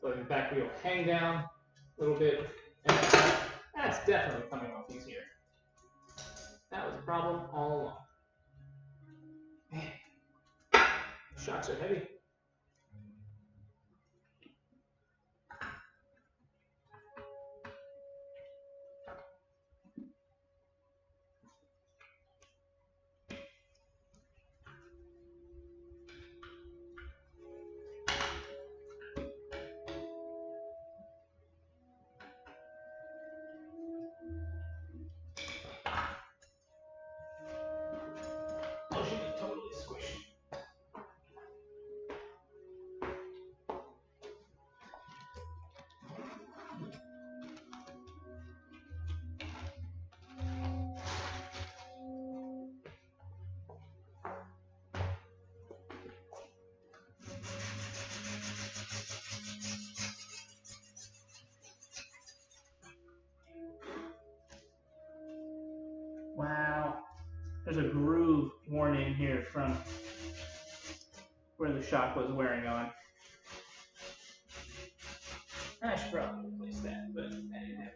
letting the back wheel hang down a little bit, and that's definitely coming off easier. That was a problem all along. Man, shocks are heavy. Wow. There's a groove worn in here from where the shock was wearing on. I should probably replace that, but that didn't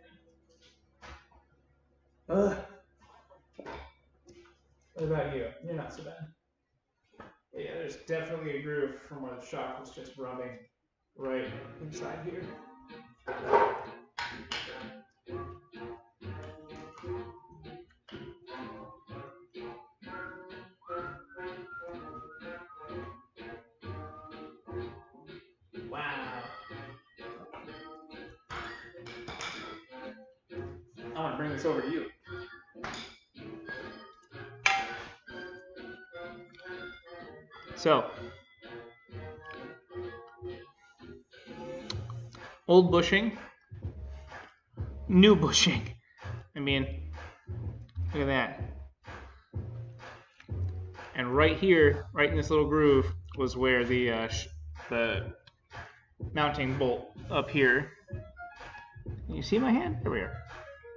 happen. What about you? You're not so bad. Yeah, there's definitely a groove from where the shock was just rubbing right inside here. Wow. I want to bring this over to you. So, old bushing, new bushing. I mean, look at that. And right here, right in this little groove, was where the mounting bolt up here. Can you see my hand? There we are.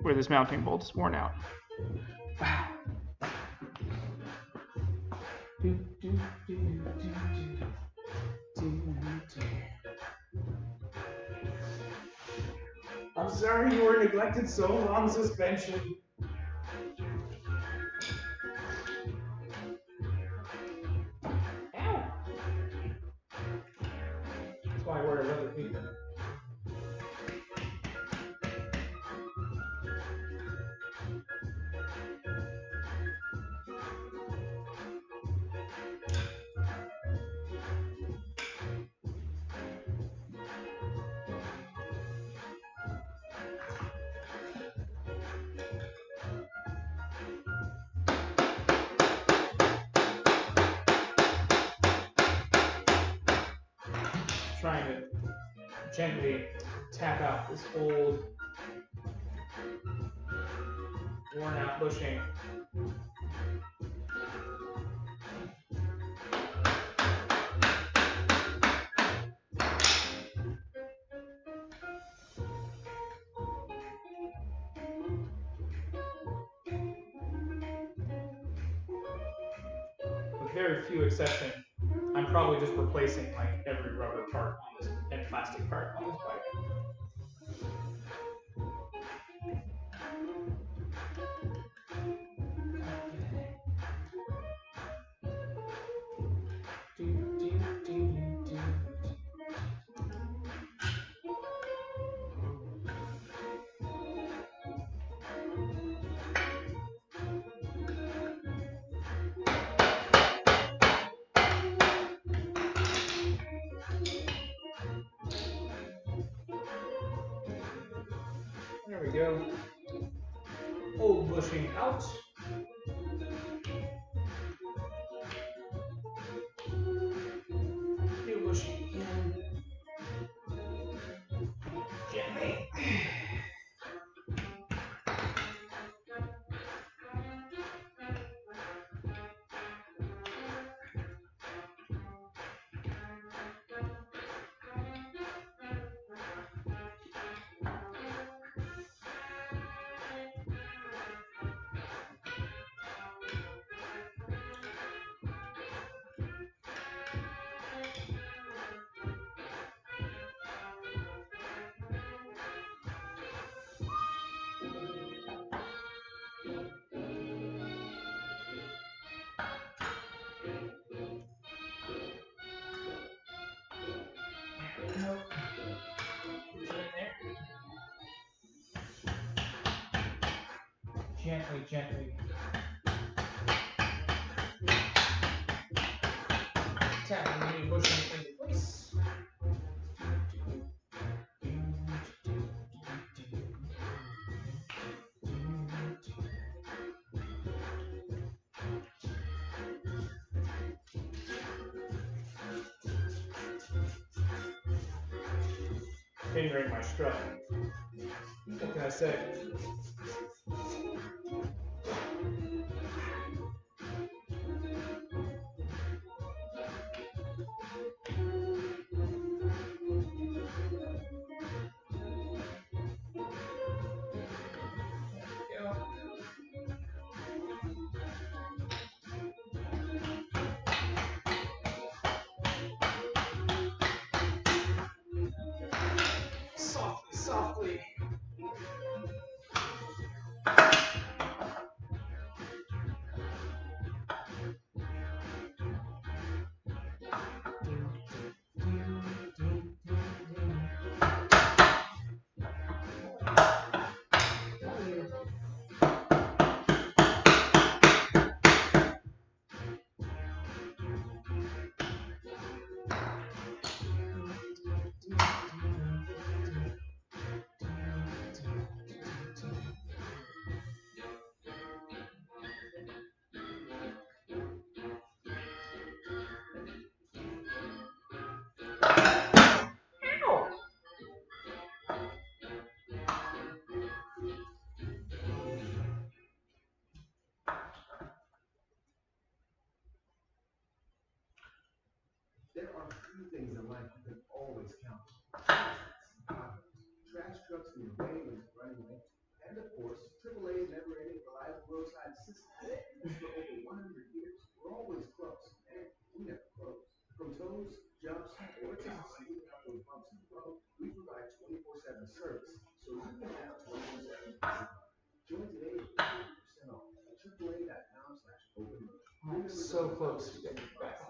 Where this mounting bolt is worn out. Wow. I'm sorry you were neglected so long, suspension. Ow! That's why I wear a leather paper. Trying to gently tap out this old, worn out bushing. With very few exceptions, I'm probably just replacing like every rubber part on this and plastic part on this bike. There we go. Old bushing out. New bushing in. Gently. Gently, gently. Tapping the new bushing into place. Fingering my strut. What can I say? so close to getting back.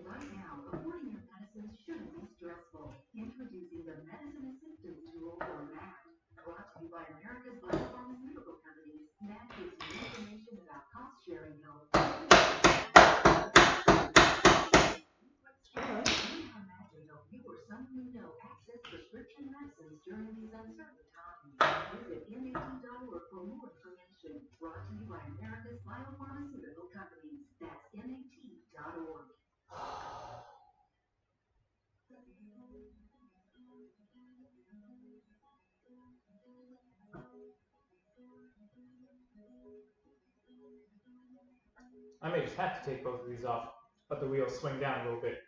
Right now, affording your medicines shouldn't be stressful. Introducing the Medicine Assistance Tool for MAC. Brought to you by America's biopharmaceutical companies, MAC gives you information about cost-sharing health. How MAC can help you or someone you know access prescription medicines during these uncertain times. Visit MAT.org for more information. Brought to you by America's biopharmaceutical companies. That's MAT.org. I may just have to take both of these off. Let the wheels swing down a little bit.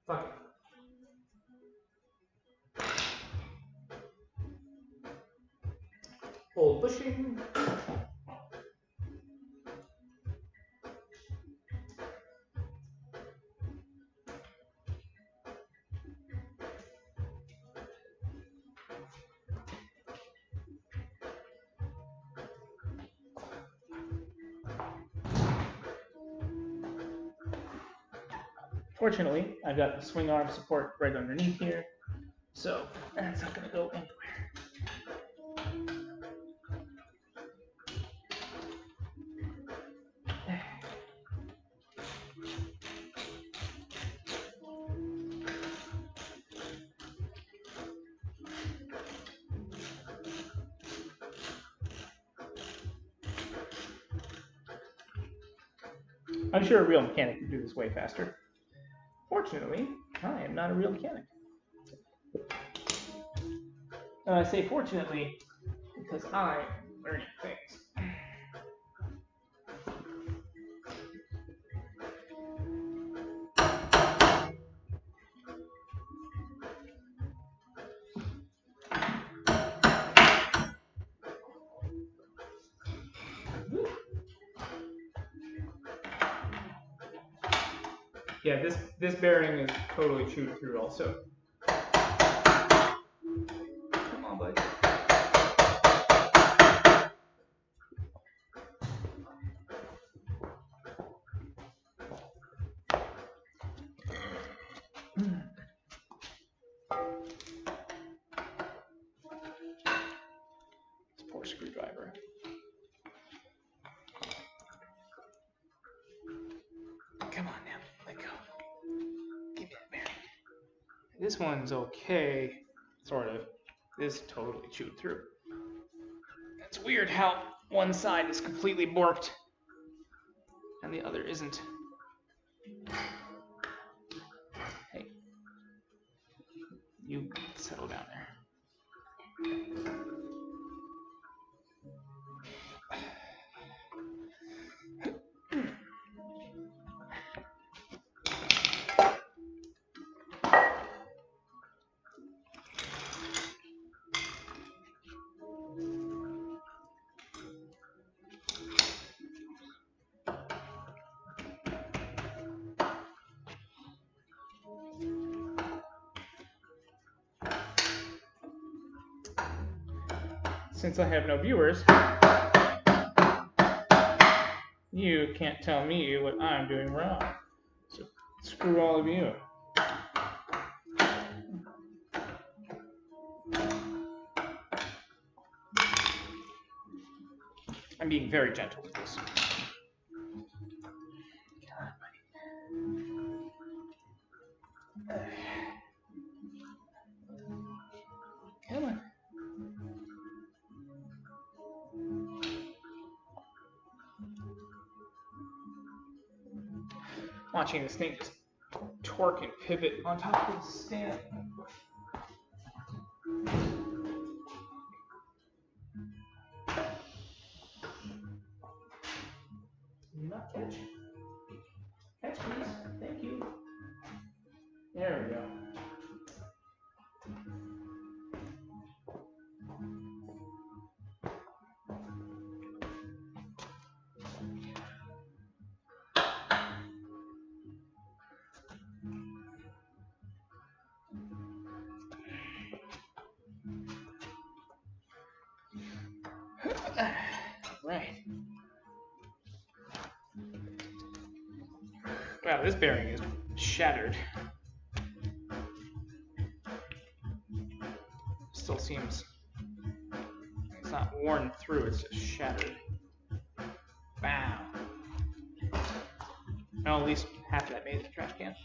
Fuck it. Old bushing. Fortunately, I've got the swing arm support right underneath here, so that's not going to go anywhere. I'm sure a real mechanic could do this way faster. Fortunately, I am not a real mechanic. And I say fortunately because I am learning things. Yeah, this bearing is totally chewed through also. Come on, buddy. This poor screwdriver. Come on now, let go. Give me that bearing. This one's okay, sort of. This totally chewed through. It's weird how one side is completely borked and the other isn't. Hey, you settle down there. Since I have no viewers, you can't tell me what I'm doing wrong. So screw all of you. I'm being very gentle with this. Come on. Watching this thing just torque and pivot on top of the stand. Can you not catch? Catch, please. Thank you. There we go. Wow, this bearing is shattered. Still seems, it's not worn through, it's just shattered. Wow. Well, at least half of that made it in the trash can.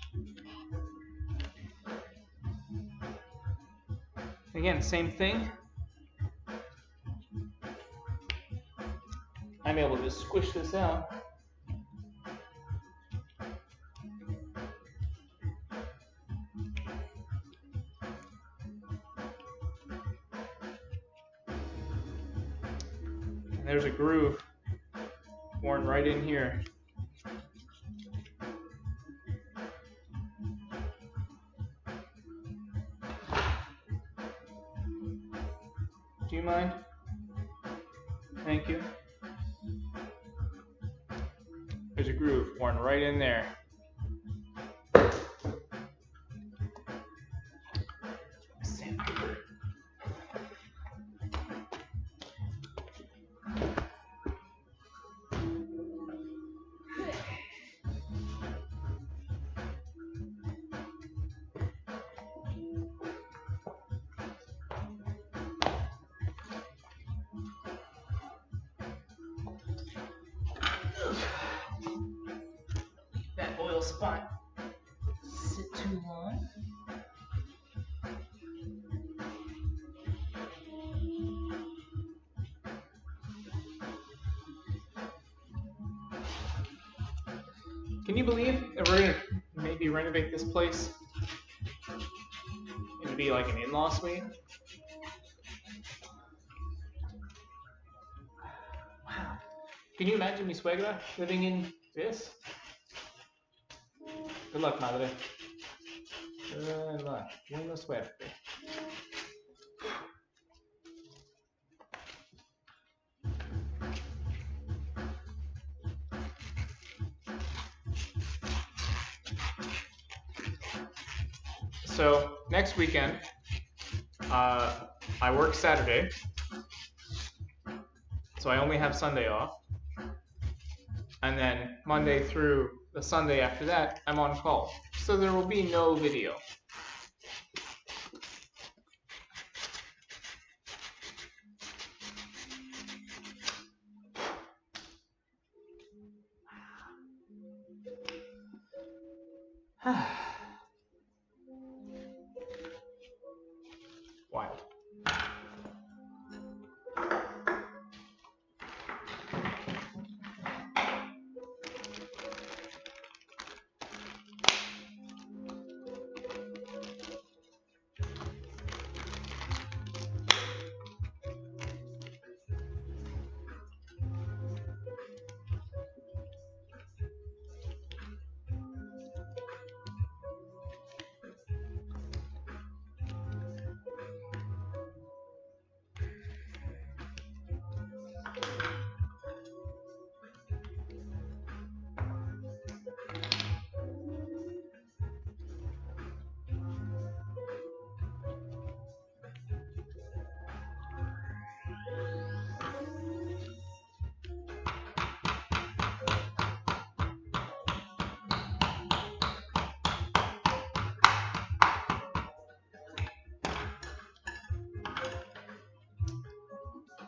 Again, same thing. I'm able to just squish this out. And there's a groove worn right in here. Do you mind? Thank you. There's a groove worn right in there. Sandpaper. That oil spot sit too long. Can you believe that we're gonna maybe renovate this place? It'd be like an in-law suite. Wow. Can you imagine mi suegra living in this? Good luck, madre. Good luck. Buena suerte. So next weekend, I work Saturday, so I only have Sunday off, and then Monday through the Sunday after that, I'm on call. So there will be no video. Wild.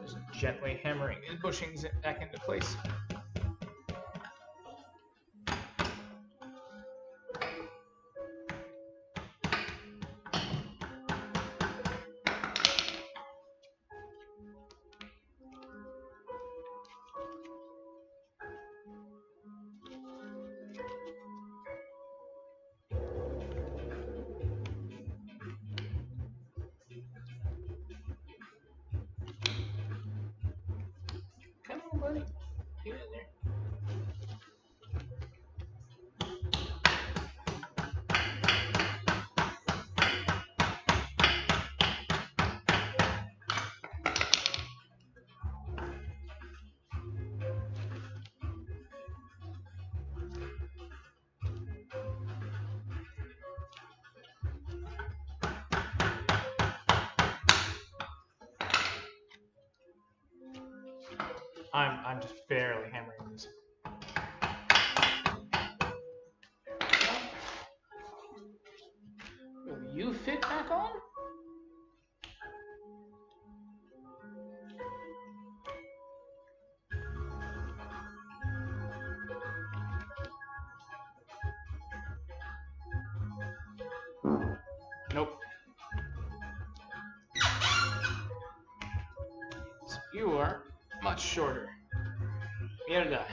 Just gently hammering these bushings back into place. Come on, buddy. Get in there. I'm just barely hammering this. fit back on? Nope. So you are much shorter. Mierda.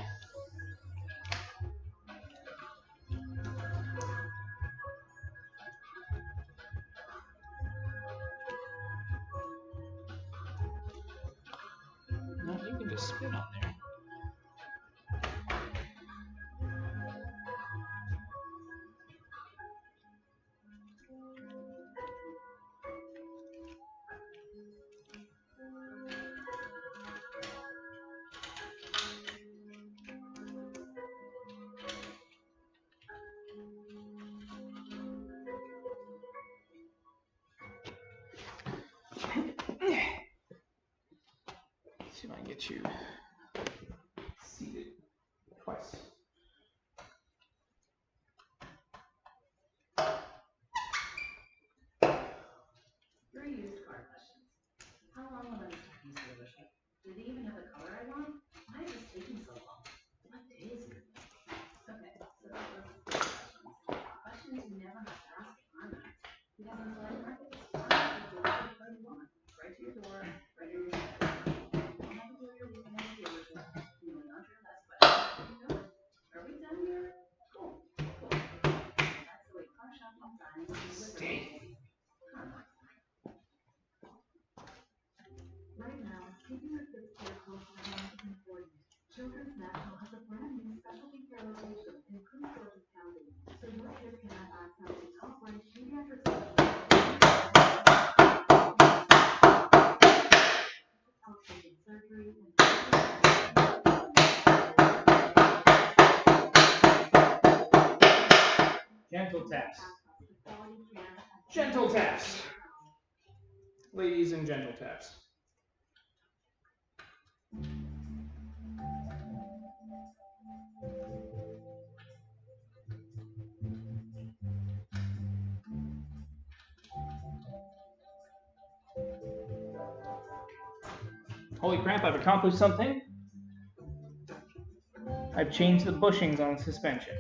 No, you can just spin on there. See if I can get you seated twice. Your used car questions. How long will I be stuck in this dealership? Do they even have the color I want? Why is this taking so long? What day is it? Okay, so let's do questions. Questions you never have to ask at CarMax. Because in select markets, CarMax will deliver the car you want. Right to your door, right in your shed. You don't have to go to your weekend at the dealership. You will not hear less questions. You know it. Are we done here? Cool. That's the way car shopping, buying, and delivering. CarMax. Right now, keeping your kids care close to home is important. Children's National has a brand new specialty care location in Prince George's County, so your kids can have access to top-ranked pediatric specialists, outpatient surgery, and Gentle taps. Gentle taps. Ladies and gentle taps. Holy crap, I've accomplished something. I've changed the bushings on the suspension.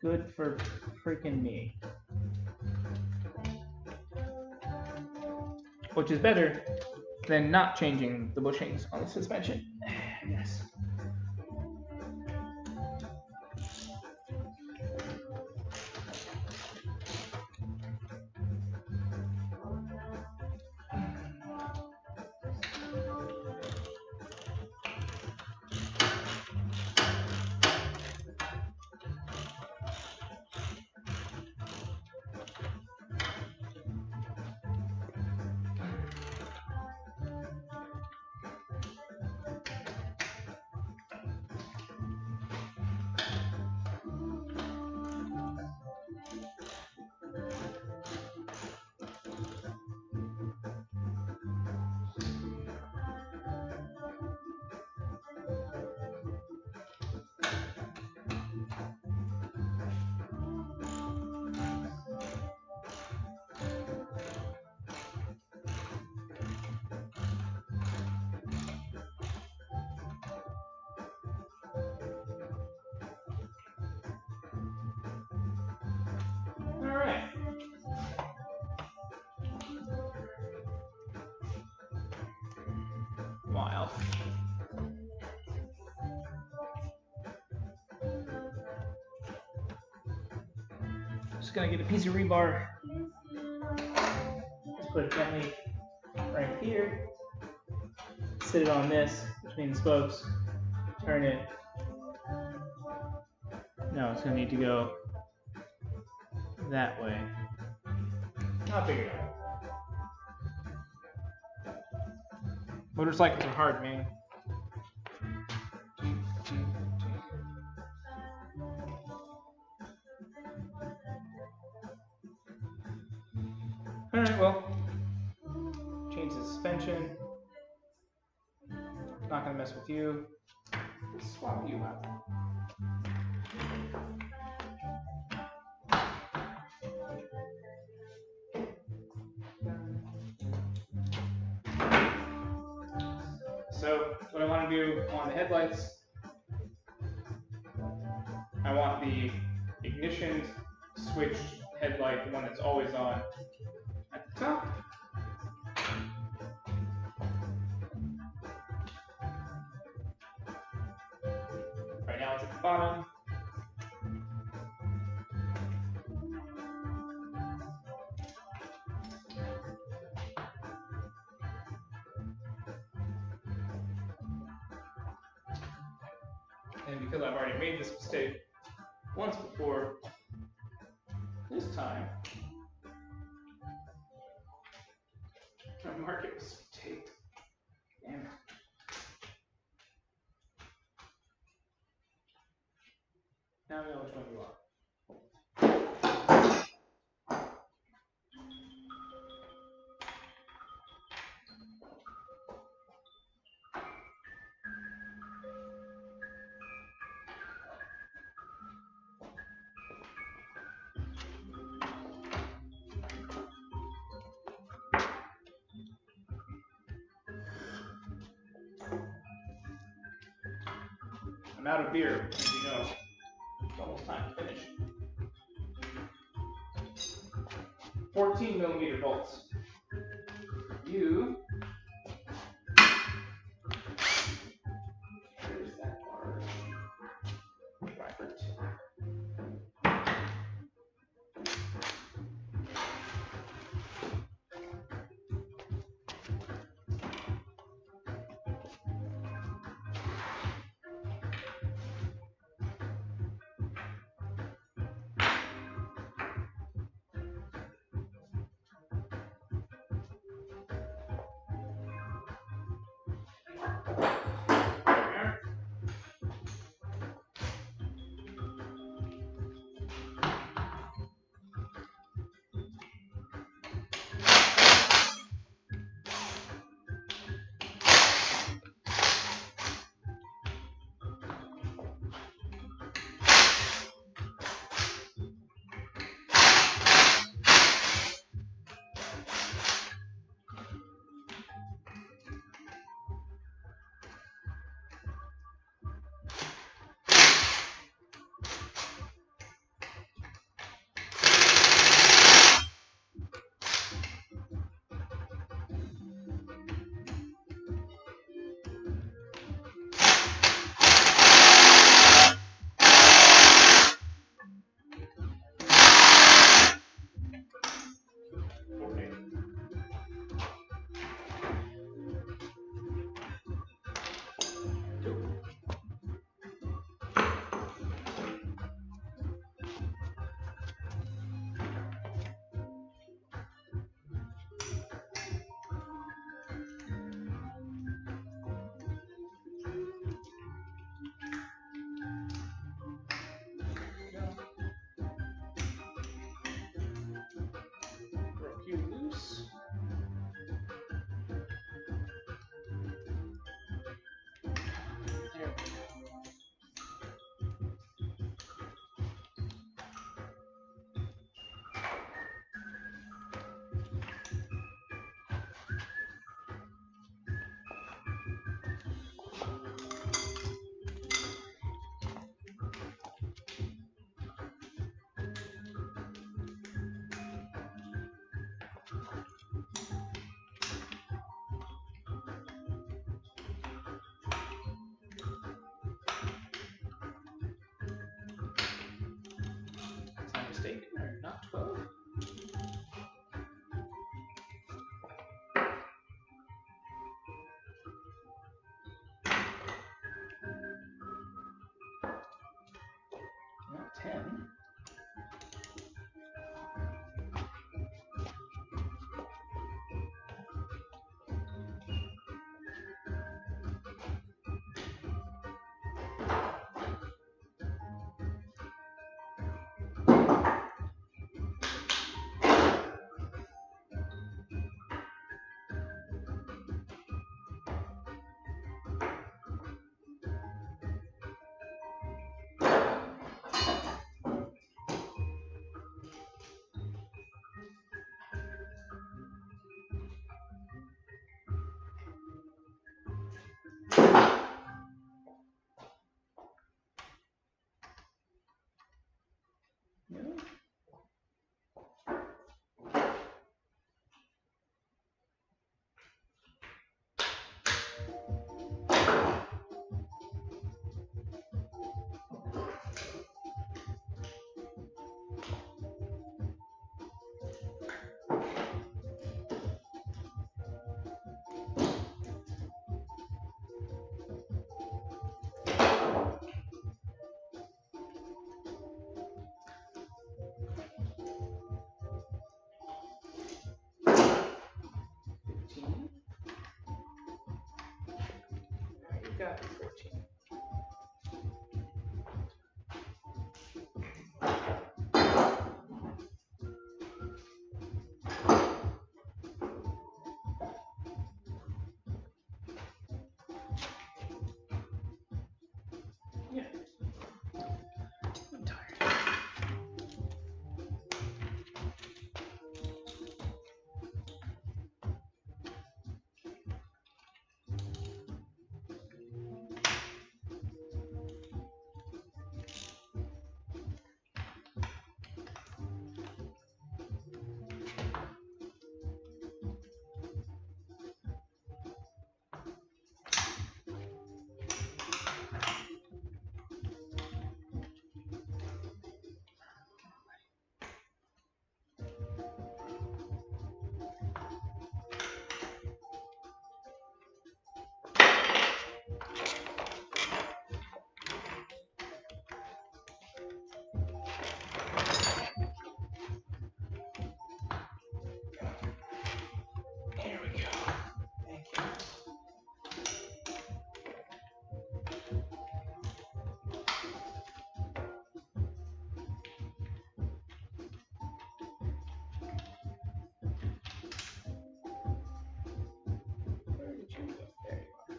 Good for freaking me. Which is better than not changing the bushings on the suspension. Yes. Alright. Wow. Just gonna get a piece of rebar. Just put it gently right here. Sit it on this between the spokes. Turn it. No, it's gonna need to go that way. I'll figure it out. Motorcycles are hard, man. Alright, well, change the suspension. Not gonna mess with you. Swap you out. on the headlights, I want the ignition switch headlight, the one that's always on, at the top. Right now it's at the bottom. And because I've already made this mistake once before, this time, my market was taped. Damn it. Now we know which one you want. I'm out of beer, as you know. It's almost time to finish. 14 millimeter bolts. You. Where's that bar? Robert. got 14. Yeah. I'm tired. There we go. Thank you. Where did you go? There you are.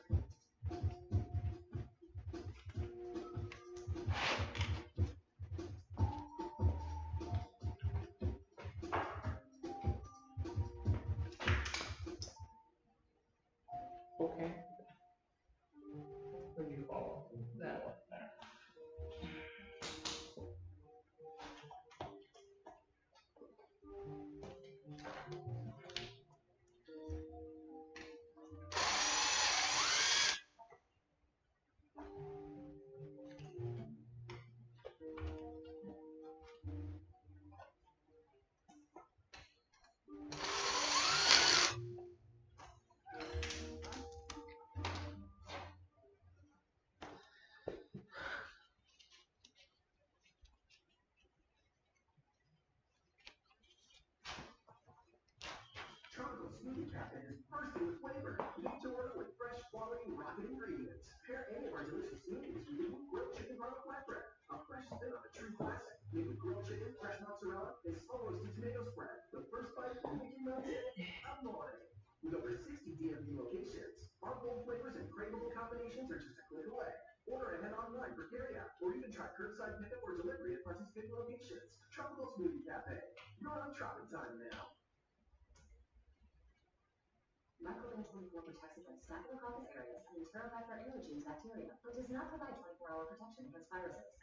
Okay. Where do you follow? That one there. Tropical Smoothie Cafe is bursting with flavor. Made to order with fresh, quality, rocket ingredients. Pair any of our delicious smoothies with new grilled chicken garlic flatbread, a fresh spin on a true classic. Made with grilled chicken, fresh mozzarella, and slow roasted tomato spread. The first bite will make you melt it. Amore. With over 60 DMV locations, our bold flavors and craveable combinations are just a click away. Order ahead online for carryout, or even try curbside pickup or delivery at participating locations. Tropical Smoothie Cafe. You're on tropic time now. Microban 24 protects against staphylococcus aureus and enterobifer aerogenes bacteria, but does not provide 24-hour protection against viruses.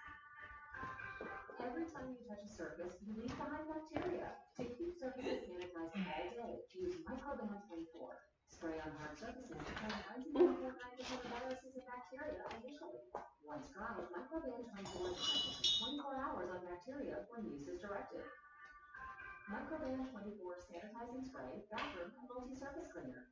Every time you touch a surface, you leave behind bacteria. To keep surfaces sanitized all day, use Microban 24. Spray on hard surfaces to kill 99.9% of viruses and bacteria initially. Once dried, Microban 24 is effective for 24 hours on bacteria when use is directed. Microban 24 sanitizing spray, bathroom, and multi-surface cleaner.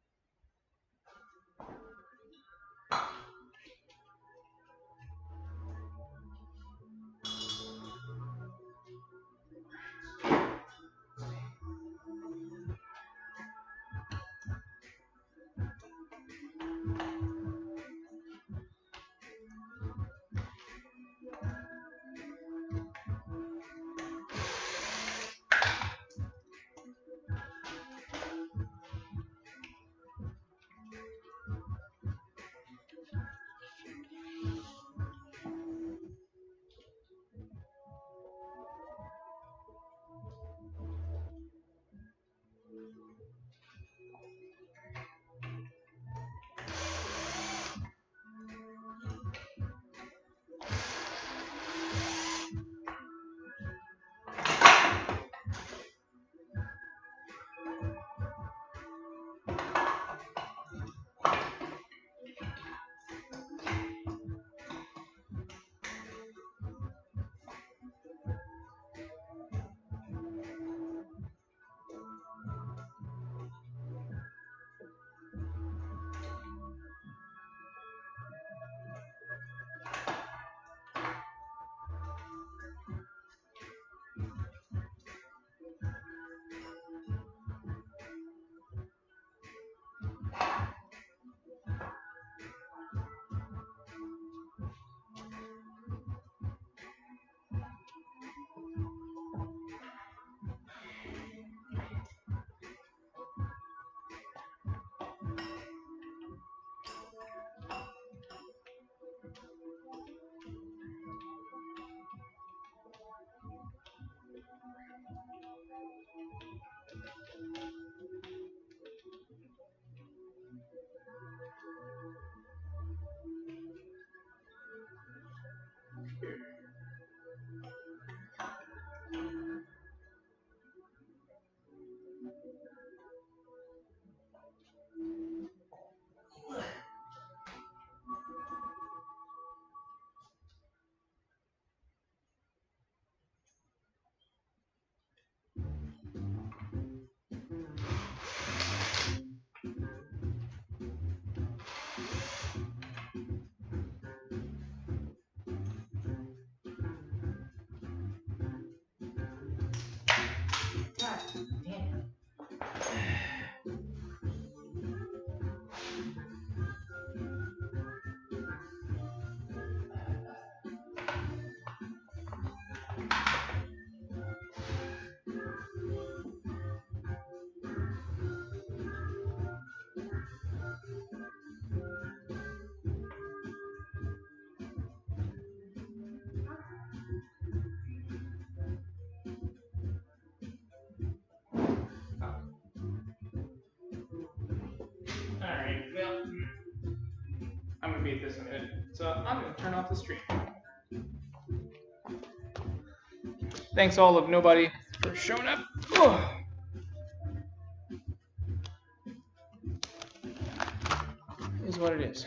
Alright, well, I'm gonna beat this in a minute. So I'm gonna turn off the stream. Thanks all of nobody for showing up. Oh. Is what it is.